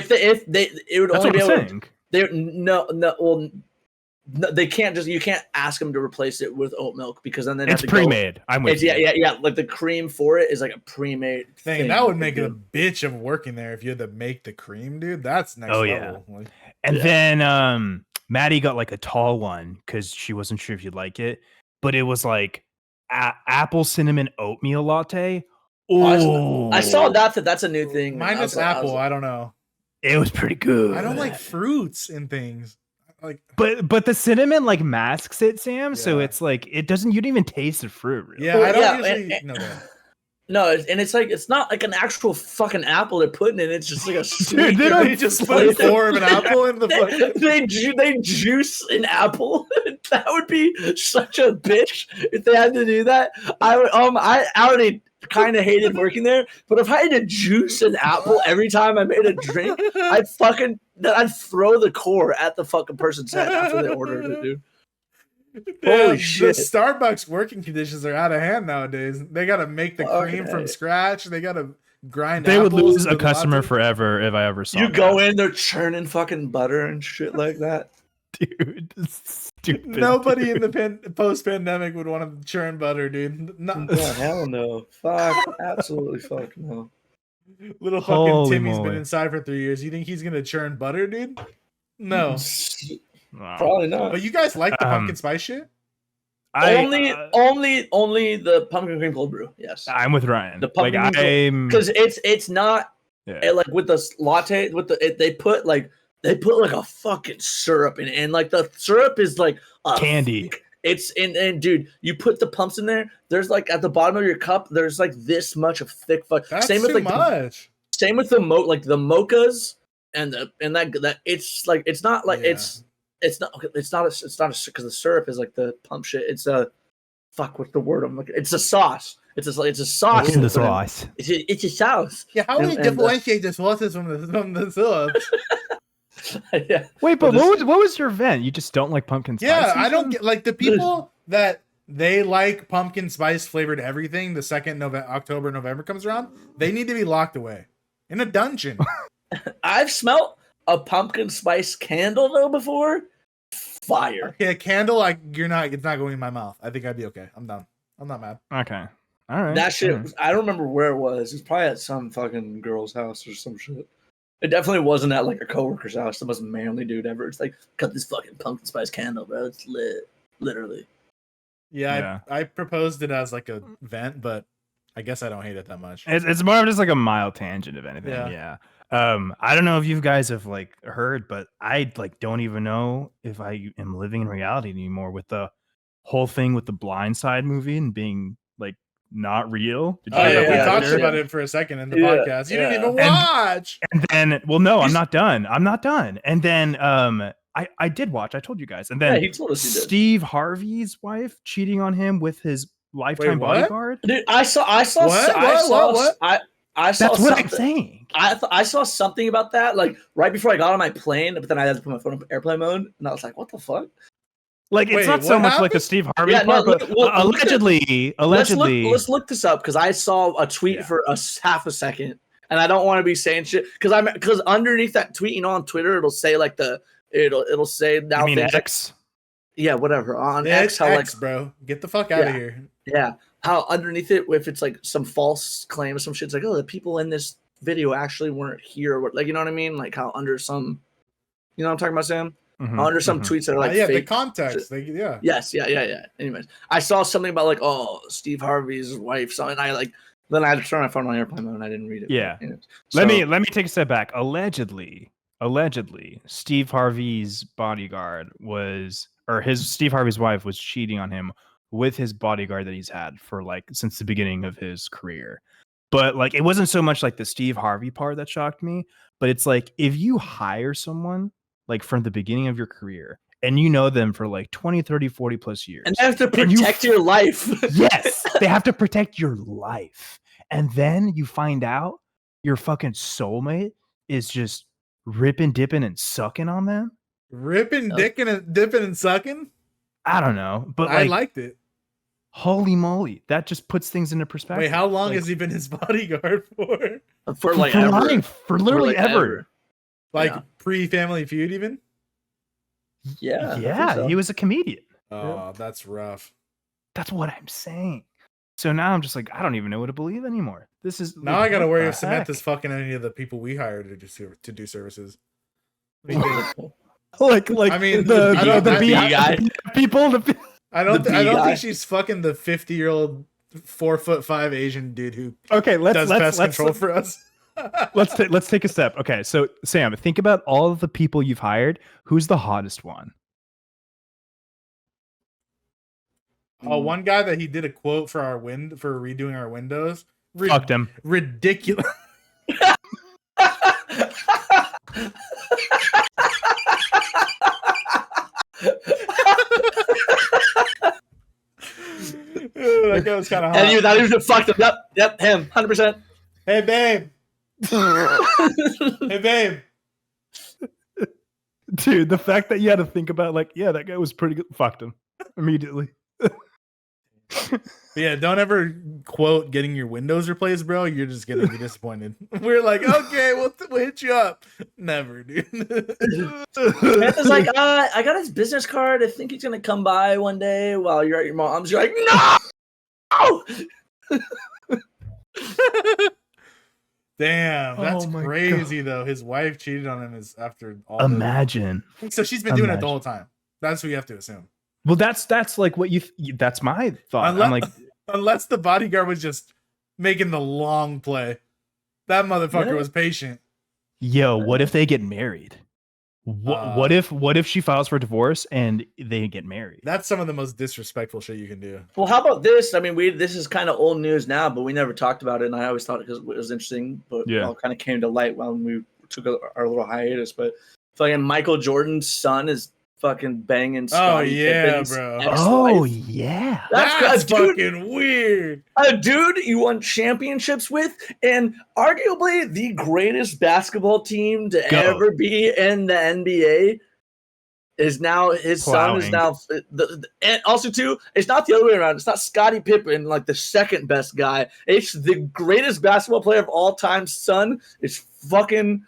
they it would That's only be able saying. They can't just you can't ask them to replace it with oat milk because then it's pre-made. I'm with you. Yeah. Like the cream for it is like a pre-made thing. That would make it a bitch of working there if you had to make the cream, dude. That's next level. Yeah. And then Maddie got like a tall one because she wasn't sure if you'd like it, but it was like apple cinnamon oatmeal latte. Oh, I saw that's a new thing. Minus apple, I don't know. It was pretty good. I don't like fruits and things. Like, but the cinnamon like masks it, Sam. Yeah. So it's like it doesn't. You don't even taste the fruit. Really. Yeah, I don't usually know that. No, and it's like it's not like an actual fucking apple they're putting in. It's just like a dude. They just put more of an apple in the fucking. They juice an apple. That would be such a bitch if they had to do that. I would. I already kind of hated working there, but if I had to juice an apple every time I made a drink, I'd throw the core at the fucking person's head after they ordered it, dude. Holy shit. The Starbucks working conditions are out of hand nowadays. They got to make the cream from scratch. They got to grind. They would lose a customer forever if I ever saw. You go in, they're churning fucking butter and shit like that. Dude, stupid. Nobody in the post-pandemic would want to churn butter, dude. Hell no. Fuck. Absolutely fuck no. Little fucking Timmy's been inside for 3 years. You think he's gonna churn butter, dude? No. Probably not. But you guys like the pumpkin spice shit? Only the pumpkin cream cold brew. Yes, I'm with Ryan. The pumpkin cream because it's not like with the latte they put like a fucking syrup in it, and like the syrup is like a candy. It's and dude, you put the pumps in there. There's like at the bottom of your cup, there's like this much of thick fuck. That's same with like much. Same with the the mochas and that it's like it's not like it's not because the syrup is like the pump shit. It's a fuck. What's the word I'm looking? It's a sauce. It's a sauce. It's the sauce. It's a sauce. Yeah, how do you differentiate the sauces from the syrup? Yeah. Wait, but what was your event? You just don't like pumpkin spice? Yeah, I don't get like the people that they like pumpkin spice flavored everything. The second October, November comes around, they need to be locked away in a dungeon. I've smelt a pumpkin spice candle though before. Fire. Okay, a candle. It's not going in my mouth. I think I'd be okay. I'm done. I'm not mad. Okay. All right. That shit. I don't remember where it was. It was probably at some fucking girl's house or some shit. It definitely wasn't at like a coworker's house. The most manly dude ever. It's like, cut this fucking pumpkin spice candle, bro. It's lit. Literally. Yeah. I proposed it as like a vent, but I guess I don't hate it that much. It's more of just like a mild tangent, if anything. Yeah. I don't know if you guys have like heard, but I like don't even know if I am living in reality anymore with the whole thing with the Blind Side movie and being like not real. We talked about it for a second in the podcast. You didn't even watch. And then, well, no, I'm not done. And then, I did watch. I told you guys. And then he told us he did. Steve Harvey's wife cheating on him with his lifetime bodyguard. Dude, I saw. What? I saw. That's what I'm saying. I saw something about that like right before I got on my plane, but then I had to put my phone in airplane mode, and I was like, "What the fuck?" Like it's not so much like the Steve Harvey part, but allegedly. Let's look this up because I saw a tweet for half a second, and I don't want to be saying shit because underneath that tweet, on Twitter, it'll say like it'll say now. You mean X? Yeah, whatever on X. How X, bro, get the fuck out of here. Yeah, how underneath it, if it's like some false claim or some shit, it's like, oh, the people in this video actually weren't here, like you know what I mean? Like how under some, you know what I'm talking about, Sam? Mm-hmm, under some tweets that are like fake. The context. Yes. Anyways, I saw something about like Steve Harvey's wife. So and then I had to turn my phone on airplane mode and I didn't read it. Yeah. Let me take a step back. Allegedly, Steve Harvey's bodyguard Steve Harvey's wife was cheating on him with his bodyguard that he's had for like since the beginning of his career. But like it wasn't so much like the Steve Harvey part that shocked me, but it's like if you hire someone like from the beginning of your career, and you know them for like 20, 30, 40 plus years. And they have to protect your life. Yes, they have to protect your life. And then you find out your fucking soulmate is just ripping, dipping, and sucking on them. Ripping, dipping, and sucking? I don't know, but I liked it. Holy moly, that just puts things into perspective. Wait, how long has he been his bodyguard for? For like ever. For literally ever. Like pre-Family Feud even? Yeah. Yeah, he was a comedian. Oh, that's rough. That's what I'm saying. So now I'm just like, I don't even know what to believe anymore. This is now I gotta worry if Samantha's fucking any of the people we hired to do services. like I mean the B guy people. I don't think she's fucking the 50-year-old 4'5" Asian dude who does pest control for us. let's take a step. Okay, so Sam, think about all of the people you've hired. Who's the hottest one? Oh, one guy that he did a quote for for redoing our windows. Fucked him. Ridiculous. That guy was kind of hot. And you thought he was fucked up. Yep, him, 100%. Hey, babe. Hey, babe. Dude, the fact that you had to think about, like, yeah, that guy was pretty good. Fucked him immediately. Yeah, don't ever quote getting your windows replaced, bro. You're just gonna be disappointed. We're like, okay, we'll hit you up. Never, dude. Samantha's like, I got his business card. I think he's gonna come by one day while you're at your mom's. You're like, no. Damn, that's crazy though. His wife cheated on him after all. Imagine. So she's been doing it the whole time. That's what you have to assume. Well, that's like what that's my thought. Unless the bodyguard was just making the long play. That motherfucker was patient. Yo, what if they get married? What if she files for divorce and they get married? That's some of the most disrespectful shit you can do. Well, how about this? I mean, this is kind of old news now, but we never talked about it, and I always thought it was interesting, but it all kind of came to light when we took our little hiatus. But fucking Michael Jordan's son is fucking banging Scottie Pippen's bro. ex-wife. Oh yeah, that's fucking weird. A dude you won championships with, and arguably the greatest basketball team to ever be in the NBA is now his son is now and also too. It's not the other way around. It's not Scottie Pippen, like the second best guy. It's the greatest basketball player of all time. Son is fucking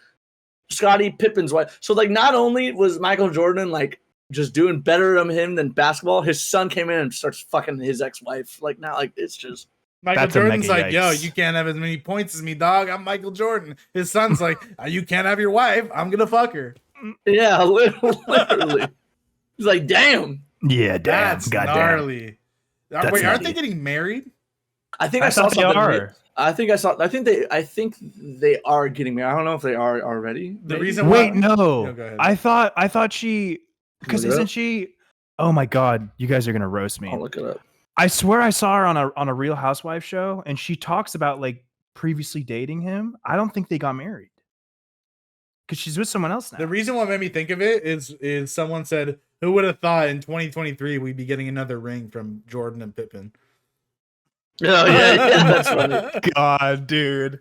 Scottie Pippen's wife. So like, not only was Michael Jordan like just doing better than him than basketball, his son came in and starts fucking his ex-wife. Like now, like it's just Michael Jordan's like, yo, you can't have as many points as me, dog. I'm Michael Jordan. His son's like, you can't have your wife. I'm gonna fuck her. Yeah, literally. He's like, damn. Yeah, damn. That's gnarly. Wait, aren't they getting married? I think I saw something. I think they are getting married. I don't know if they are already. The reason why I thought she, because isn't she? Oh my god, you guys are gonna roast me. I'll look it up. I swear I saw her on a Real Housewives show, and she talks about like previously dating him. I don't think they got married because she's with someone else now. The reason what made me think of it is someone said, "Who would have thought in 2023 we'd be getting another ring from Jordan and Pippen?" Oh yeah, that's funny. God, dude.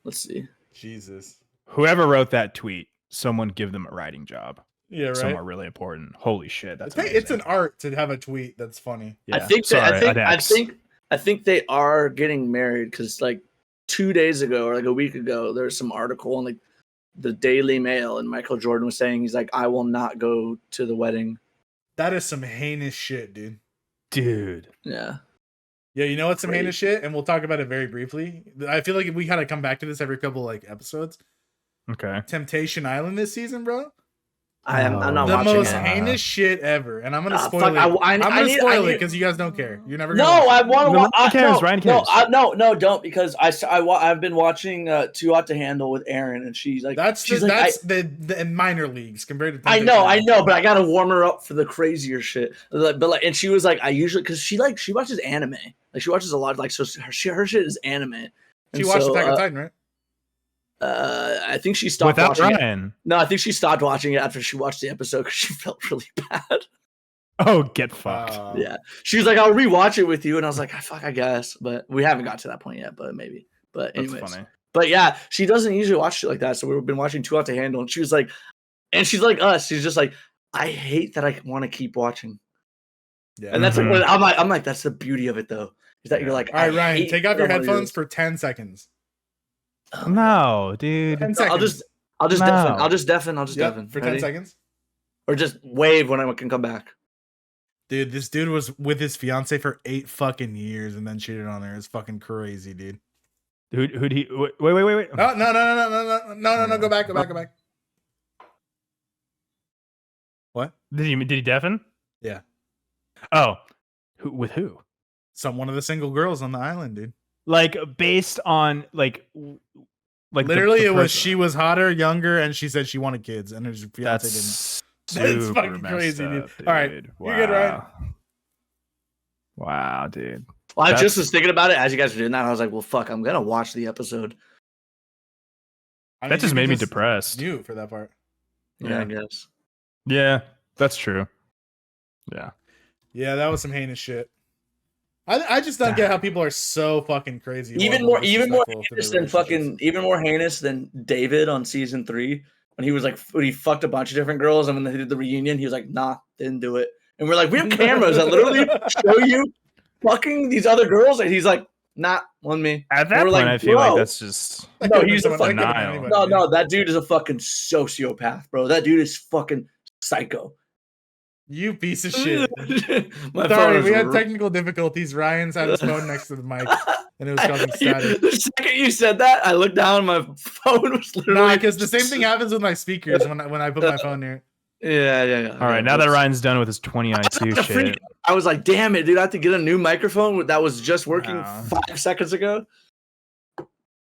Let's see. Jesus. Whoever wrote that tweet, someone give them a writing job. Yeah, right. Somewhere really important. Holy shit, that's it's an art to have a tweet that's funny. Yeah. I think they are getting married because like 2 days ago or like a week ago, there was some article on like the Daily Mail, and Michael Jordan was saying he's like, I will not go to the wedding. That is some heinous shit, dude. Yeah. Yeah, you know what's some heinous shit? And we'll talk about it very briefly. I feel like we gotta come back to this every couple like episodes. Okay. Temptation Island this season, bro. I'm not the watching most it. heinous shit ever, and I'm gonna spoil it. I'm gonna spoil it because you guys don't care. You're never. Gonna I want to watch. Ryan cares. No, don't, because I've been watching Too Hot to Handle with Erin, and she's like, that's the minor leagues compared to. I know, but I gotta warm her up for the crazier shit. And she was like, I usually because she watches anime, like she watches a lot, like so her shit is anime. She watched Attack on Titan, right? I think she stopped without watching Ryan. it. No, I think she stopped watching it after she watched the episode because she felt really bad. Oh, get fucked. Yeah. She was like, I'll rewatch it with you. And I was like, fuck, I guess. But we haven't got to that point yet, but maybe. But anyways. That's funny. But yeah, she doesn't usually watch shit like that. So we've been watching Too Hot to Handle. And she was like, and she's like us. She's just like, I hate that I want to keep watching. Yeah. And that's like, I'm like, that's the beauty of it though. Is that you're like, all right, Ryan, take off your headphones for 10 seconds. No, dude. 10 seconds. I'll just deafen for 10 seconds. Or just wave when I can come back. Dude, this dude was with his fiance for 8 fucking years and then cheated on her. It's fucking crazy, dude. Who'd he? Wait. Oh, no. Go back. What? Did he deafen? Yeah. Oh, with who? One of the single girls on the island, dude. Like based on like literally, it was she was hotter, younger, and she said she wanted kids, and her fiance didn't. That's fucking crazy, dude. All right, wow. You're good, Ryan. Wow, dude. Well, I just was thinking about it as you guys were doing that. I was like, well, fuck, I'm gonna watch the episode. That just made me depressed. You for that part. Yeah, I guess. Yeah, that's true. Yeah, that was some heinous shit. I just don't get how people are so fucking crazy. Even more heinous than David on season 3 when he was like, when he fucked a bunch of different girls, and when they did the reunion, he was like, nah, didn't do it. And we're like, we have cameras that literally show you fucking these other girls, and he's like, nah, on me. At that point, like, I feel like that's just he's a fucking no, that dude is a fucking sociopath, bro. That dude is fucking psycho. You piece of shit. Sorry, we had technical difficulties. Ryan's had his phone next to the mic, and it was causing static. The second you said that, I looked down, my phone was literally... No, because the same thing happens with my speakers when I put my phone here. Yeah. All right, now that Ryan's done with his 20 IQ shit. I was like, damn it, dude, I have to get a new microphone that was just working 5 seconds ago.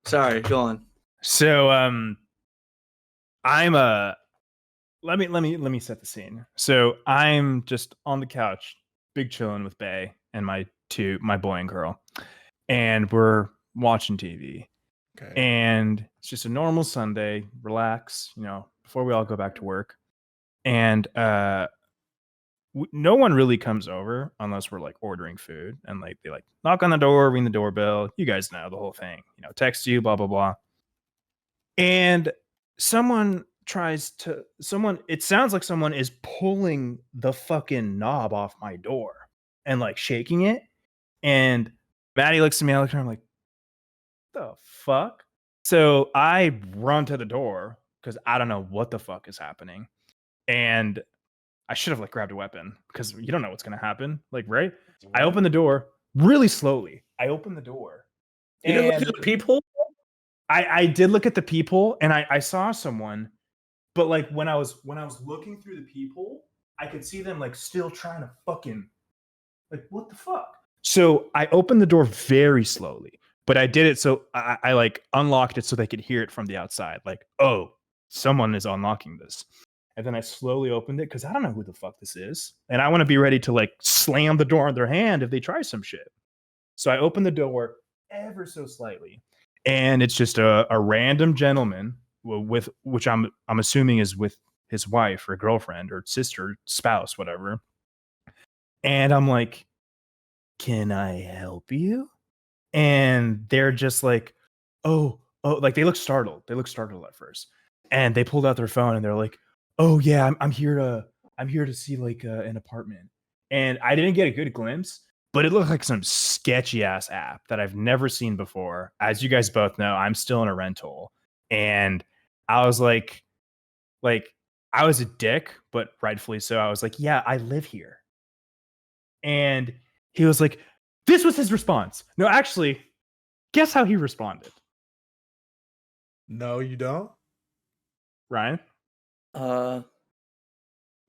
Sorry, go on. So, I'm a... Let me set the scene. So I'm just on the couch, big chilling with Bae and my boy and girl, and we're watching TV. Okay. And it's just a normal Sunday, relax, before we all go back to work. And no one really comes over unless we're like ordering food, and like they like knock on the door, ring the doorbell. You guys know the whole thing. Text you, blah blah blah. And it sounds like someone is pulling the fucking knob off my door and like shaking it. And Maddie looks at me, I look at her, I'm like, the fuck? So I run to the door because I don't know what the fuck is happening. And I should have like grabbed a weapon because you don't know what's gonna happen. Like, right? I open the door really slowly. You didn't look at the peephole? I did look at the peephole, and I saw someone. But like when I was looking through the peephole, I could see them like still trying to fucking like, what the fuck? So I opened the door very slowly, but I did it so I like unlocked it so they could hear it from the outside. Like, oh, someone is unlocking this. And then I slowly opened it because I don't know who the fuck this is. And I want to be ready to like slam the door on their hand if they try some shit. So I opened the door ever so slightly. And it's just a random gentleman with which I'm assuming is with his wife or girlfriend or sister, spouse, whatever. And I'm like, can I help you? And they're just like, oh, like they look startled. They look startled at first. And they pulled out their phone and they're like, oh yeah, I'm here to see like an apartment. And I didn't get a good glimpse, but it looked like some sketchy ass app that I've never seen before. As you guys both know, I'm still in a rental. And I was like I was a dick, but rightfully so. I was like, yeah, I live here. And he was like, this was his response. No, actually, guess how he responded? No, you don't? Ryan? I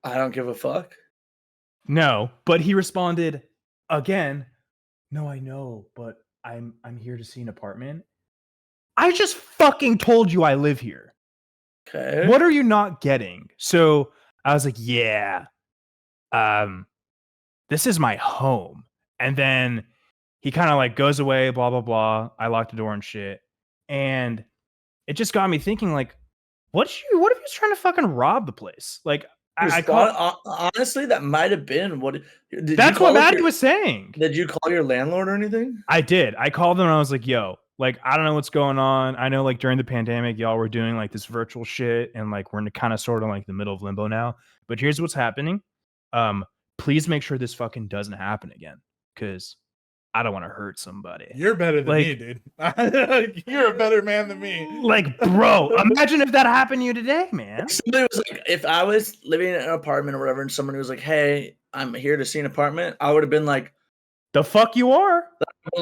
don't give a fuck. No, but he responded again, no, I know, but I'm here to see an apartment. I just fucking told you I live here. Okay. What are you not getting? So I was like, yeah, this is my home. And then he kind of like goes away, blah, blah, blah. I locked the door and shit. And it just got me thinking, like, what if he was trying to fucking rob the place? Like, honestly, that might have been what. That's what Maddie was saying. Did you call your landlord or anything? I did. I called them and I was like, yo, like, I don't know what's going on. I know, like, during the pandemic, y'all were doing like this virtual shit, and like we're in kind of sort of like the middle of limbo now. But here's what's happening. Please make sure this fucking doesn't happen again, because I don't want to hurt somebody. You're better than me, dude. You're a better man than me. Like, bro, imagine if that happened to you today, man. Somebody was like, if I was living in an apartment or whatever, and somebody was like, hey, I'm here to see an apartment, I would have been like, the fuck you are?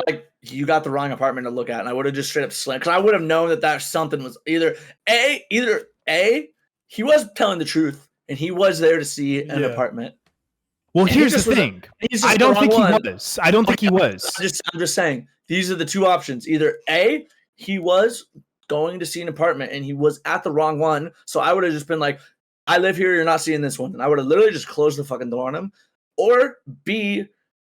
Like, you got the wrong apartment to look at, and I would have just straight up slammed, because I would have known that something was either A, he was telling the truth, and he was there to see an apartment. Well, here's the thing. I don't think he was. I don't think he was. I'm just saying, these are the two options. Either A, he was going to see an apartment and he was at the wrong one. So I would have just been like, I live here, you're not seeing this one. And I would have literally just closed the fucking door on him. Or B,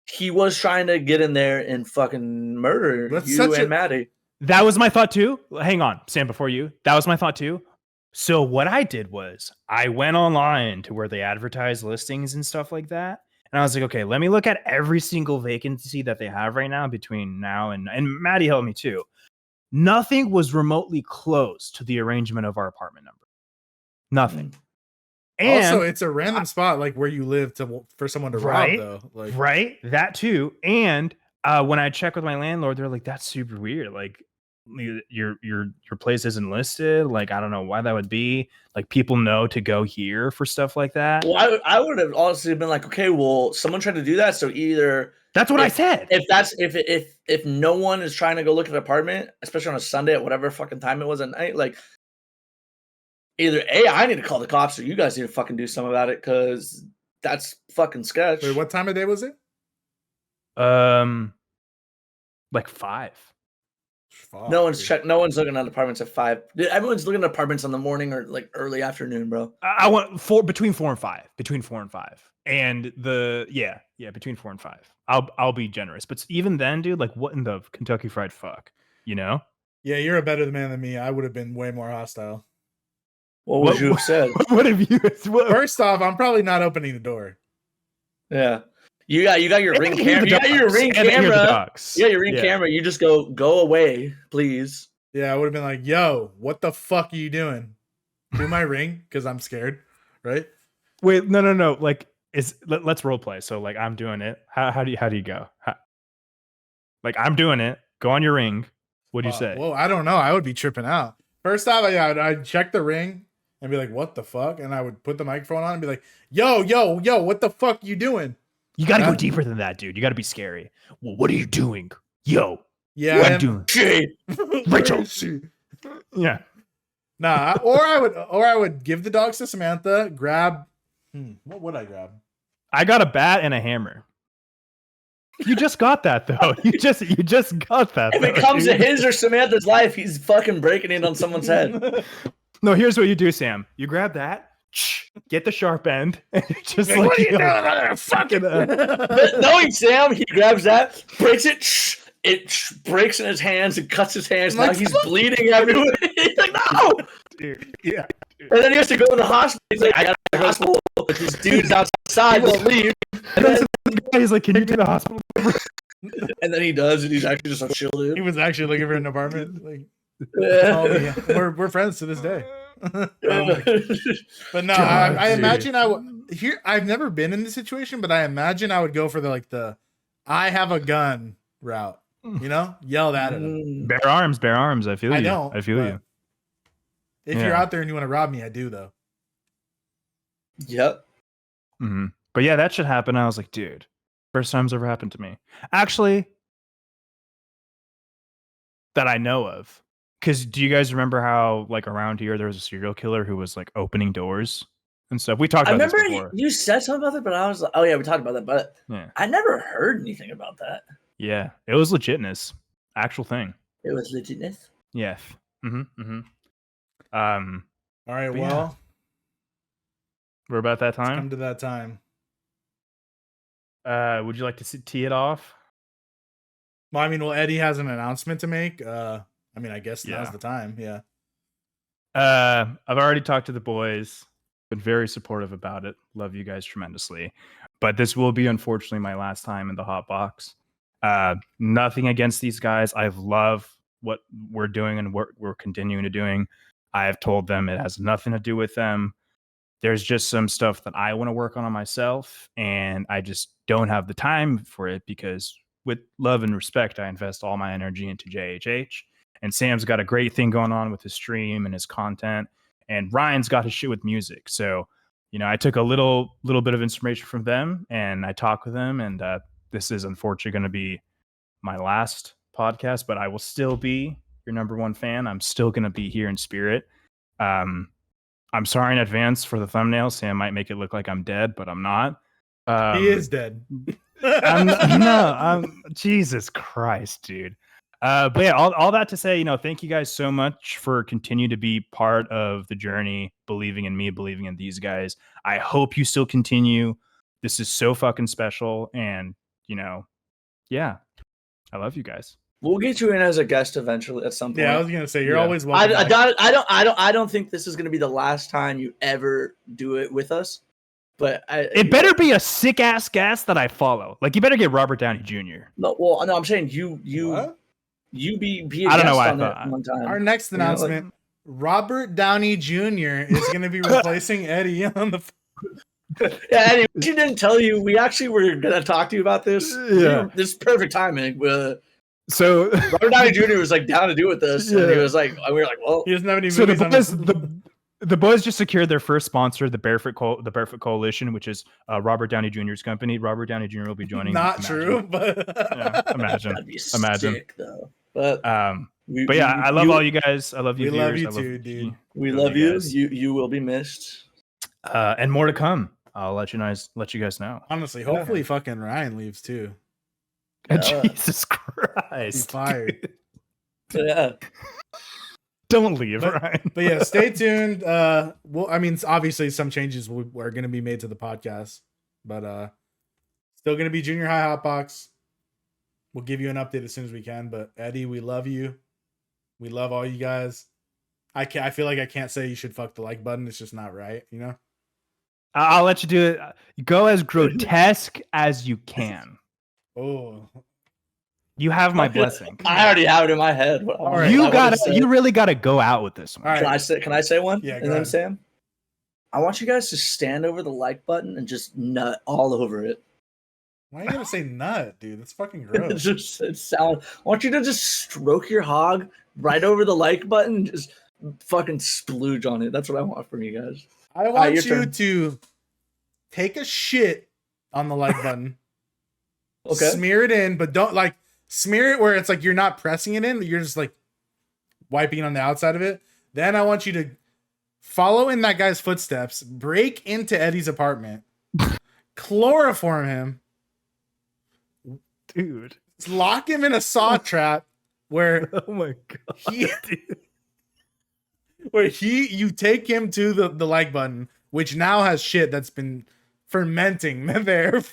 he was trying to get in there and fucking murder you and Maddie. That was my thought too. Hang on, Sam, before you. That was my thought too. So what I did was I went online to where they advertise listings and stuff like that. And I was like, okay, let me look at every single vacancy that they have right now between now and Maddie helped me too. Nothing was remotely close to the arrangement of our apartment number. Nothing. And also, it's a random spot like where you live for someone to rob, though. Like, right, that too. And when I check with my landlord, they're like, that's super weird. Like, your place isn't listed. Like, I don't know why that would be. Like, people know to go here for stuff like that. Well, I would have honestly been like, okay, well, someone tried to do that, so either that's what I said. If no one is trying to go look at an apartment, especially on a Sunday at whatever fucking time it was at night, like, either A, I need to call the cops, or you guys need to fucking do something about it, because that's fucking sketch. Wait, what time of day was it? Like 5. No one's looking at apartments at 5. Everyone's looking at apartments in the morning or like early afternoon, bro. I want between 4 and 5. Between 4 and 5. And between 4 and 5. I'll be generous. But even then, dude, like, what in the Kentucky Fried Fuck? You know? Yeah, you're a better man than me. I would have been way more hostile. What would you have said? What have you? First off, I'm probably not opening the door. Yeah. You got your ring camera. You got your ring camera. Yeah, your ring camera. You just go away, please. Yeah, I would have been like, yo, what the fuck are you doing? Do my ring, because I'm scared, right? Wait, no. Like, let's role play. So, like, I'm doing it. How do you go? Like, I'm doing it. Go on your ring. What do you say? Well, I don't know. I would be tripping out. First off, I'd check the ring and be like, what the fuck? And I would put the microphone on and be like, yo, what the fuck are you doing? You got to go deeper than that, dude. You got to be scary. Well, what are you doing? Yo. Yeah. What are you doing? Rachel. Yeah. Nah, or I would give the dogs to Samantha, grab what would I grab? I got a bat and a hammer. You just got that though. You just got that. If it comes to his or Samantha's life, he's fucking breaking it on someone's head. No, here's what you do, Sam. You grab that. Get the sharp end and just like, what are you doing? Fucking knowing Sam, he grabs that, breaks it, it breaks in his hands and cuts his hands. Now he's bleeding everywhere. He's like, no, dude. Yeah. Dude. And then he has to go to the hospital. He's like, I got to the hospital. But this dude's outside, won't leave. And then he's like, can you do the hospital? And then he does, and he's actually just a chill dude. He was actually looking for an apartment. Like, yeah. We're friends to this day. But no, I imagine I would here. I've never been in this situation, but I imagine I would go for the I have a gun route. You know, yell that at him. Bare arms. I feel you. I feel you. If you're out there and you want to rob me, I do though. Yep. Mm-hmm. But yeah, that should happen. I was like, dude, first time's ever happened to me. Actually, that I know of. Because do you guys remember how, like, around here there was a serial killer who was like opening doors and stuff? We talked about this before. I remember you said something about that, but I was like, oh yeah, we talked about that, but I never heard anything about that. Yeah, it was legitness, actual thing. It was legitness. Yeah. Mm-hmm. All right. Well, we're about that time. Let's come to that time. Would you like to tee it off? Well, I mean, Eddie has an announcement to make. I mean, I guess now's the time. Yeah. I've already talked to the boys. Been very supportive about it. Love you guys tremendously. But this will be unfortunately my last time in the Hotbox. Nothing against these guys. I love what we're doing and what we're continuing to doing. I have told them it has nothing to do with them. There's just some stuff that I want to work on myself, and I just don't have the time for it because with love and respect, I invest all my energy into JHH. And Sam's got a great thing going on with his stream and his content, and Ryan's got his shit with music. So, I took a little bit of inspiration from them, and I talked with them, and this is unfortunately going to be my last podcast, but I will still be your number one fan. I'm still going to be here in spirit. I'm sorry in advance for the thumbnail. Sam might make it look like I'm dead, but I'm not. He is dead. I'm Jesus Christ, dude. But yeah, all that to say, thank you guys so much for continuing to be part of the journey, believing in me, believing in these guys. I hope you still continue. This is so fucking special, and yeah, I love you guys. We'll get you in as a guest eventually at some point. Yeah, I was gonna say you're always welcome. I don't think this is gonna be the last time you ever do it with us. But it better be a sick ass guest that I follow. Like you better get Robert Downey Jr. No, I'm saying you be. I don't know why I thought one time. Our next announcement: Robert Downey Jr. is gonna be replacing Eddy on the. Yeah, Eddy, she didn't tell you. We actually were gonna talk to you about this. Yeah, this is perfect timing. So Robert Downey Jr. was like down to do with this, and he was like, we were like, well, he doesn't have any movies. So the boys just secured their first sponsor, the Barefoot Coalition, which is Robert Downey Jr.'s company. Robert Downey Jr. will be joining. Not true, but imagine. That'd be imagine. Sick, though. But I love all you guys. I love you. We viewers. love you too, dude. We love you. You will be missed. And more to come. I'll let you guys know. Honestly, hopefully, fucking Ryan leaves too. Jesus Christ! He's fired. Yeah. Don't leave, Ryan. But yeah, stay tuned. Obviously, some changes are going to be made to the podcast, but still going to be Junior High Hotbox. We'll give you an update as soon as we can. But Eddy, we love you. We love all you guys. I feel like I can't say you should fuck the like button. It's just not right, I'll let you do it. Go as grotesque as you can. Oh, you have my blessing. I already have it in my head. Right, you really got to go out with this one. All right. Can I say one? Yeah. And then Sam, I want you guys to stand over the like button and just nut all over it. Why are you gonna say nut, dude? That's fucking gross. I want you to just stroke your hog right over the like button, and just fucking splooge on it. That's what I want from you guys. I want you to take a shit on the like button. Okay. Smear it in, but don't smear it where it's like you're not pressing it in, you're just like wiping on the outside of it. Then I want you to follow in that guy's footsteps, break into Eddy's apartment, chloroform him, dude, lock him in a saw trap where oh my god, you take him to the like button, which now has shit that's been fermenting there.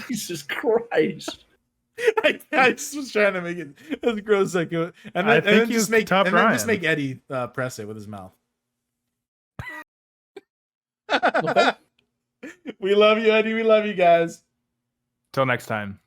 Jesus Christ. I just was trying to make it as gross as I could. And then just make Eddy press it with his mouth. Okay. We love you, Eddy. We love you guys. Till next time.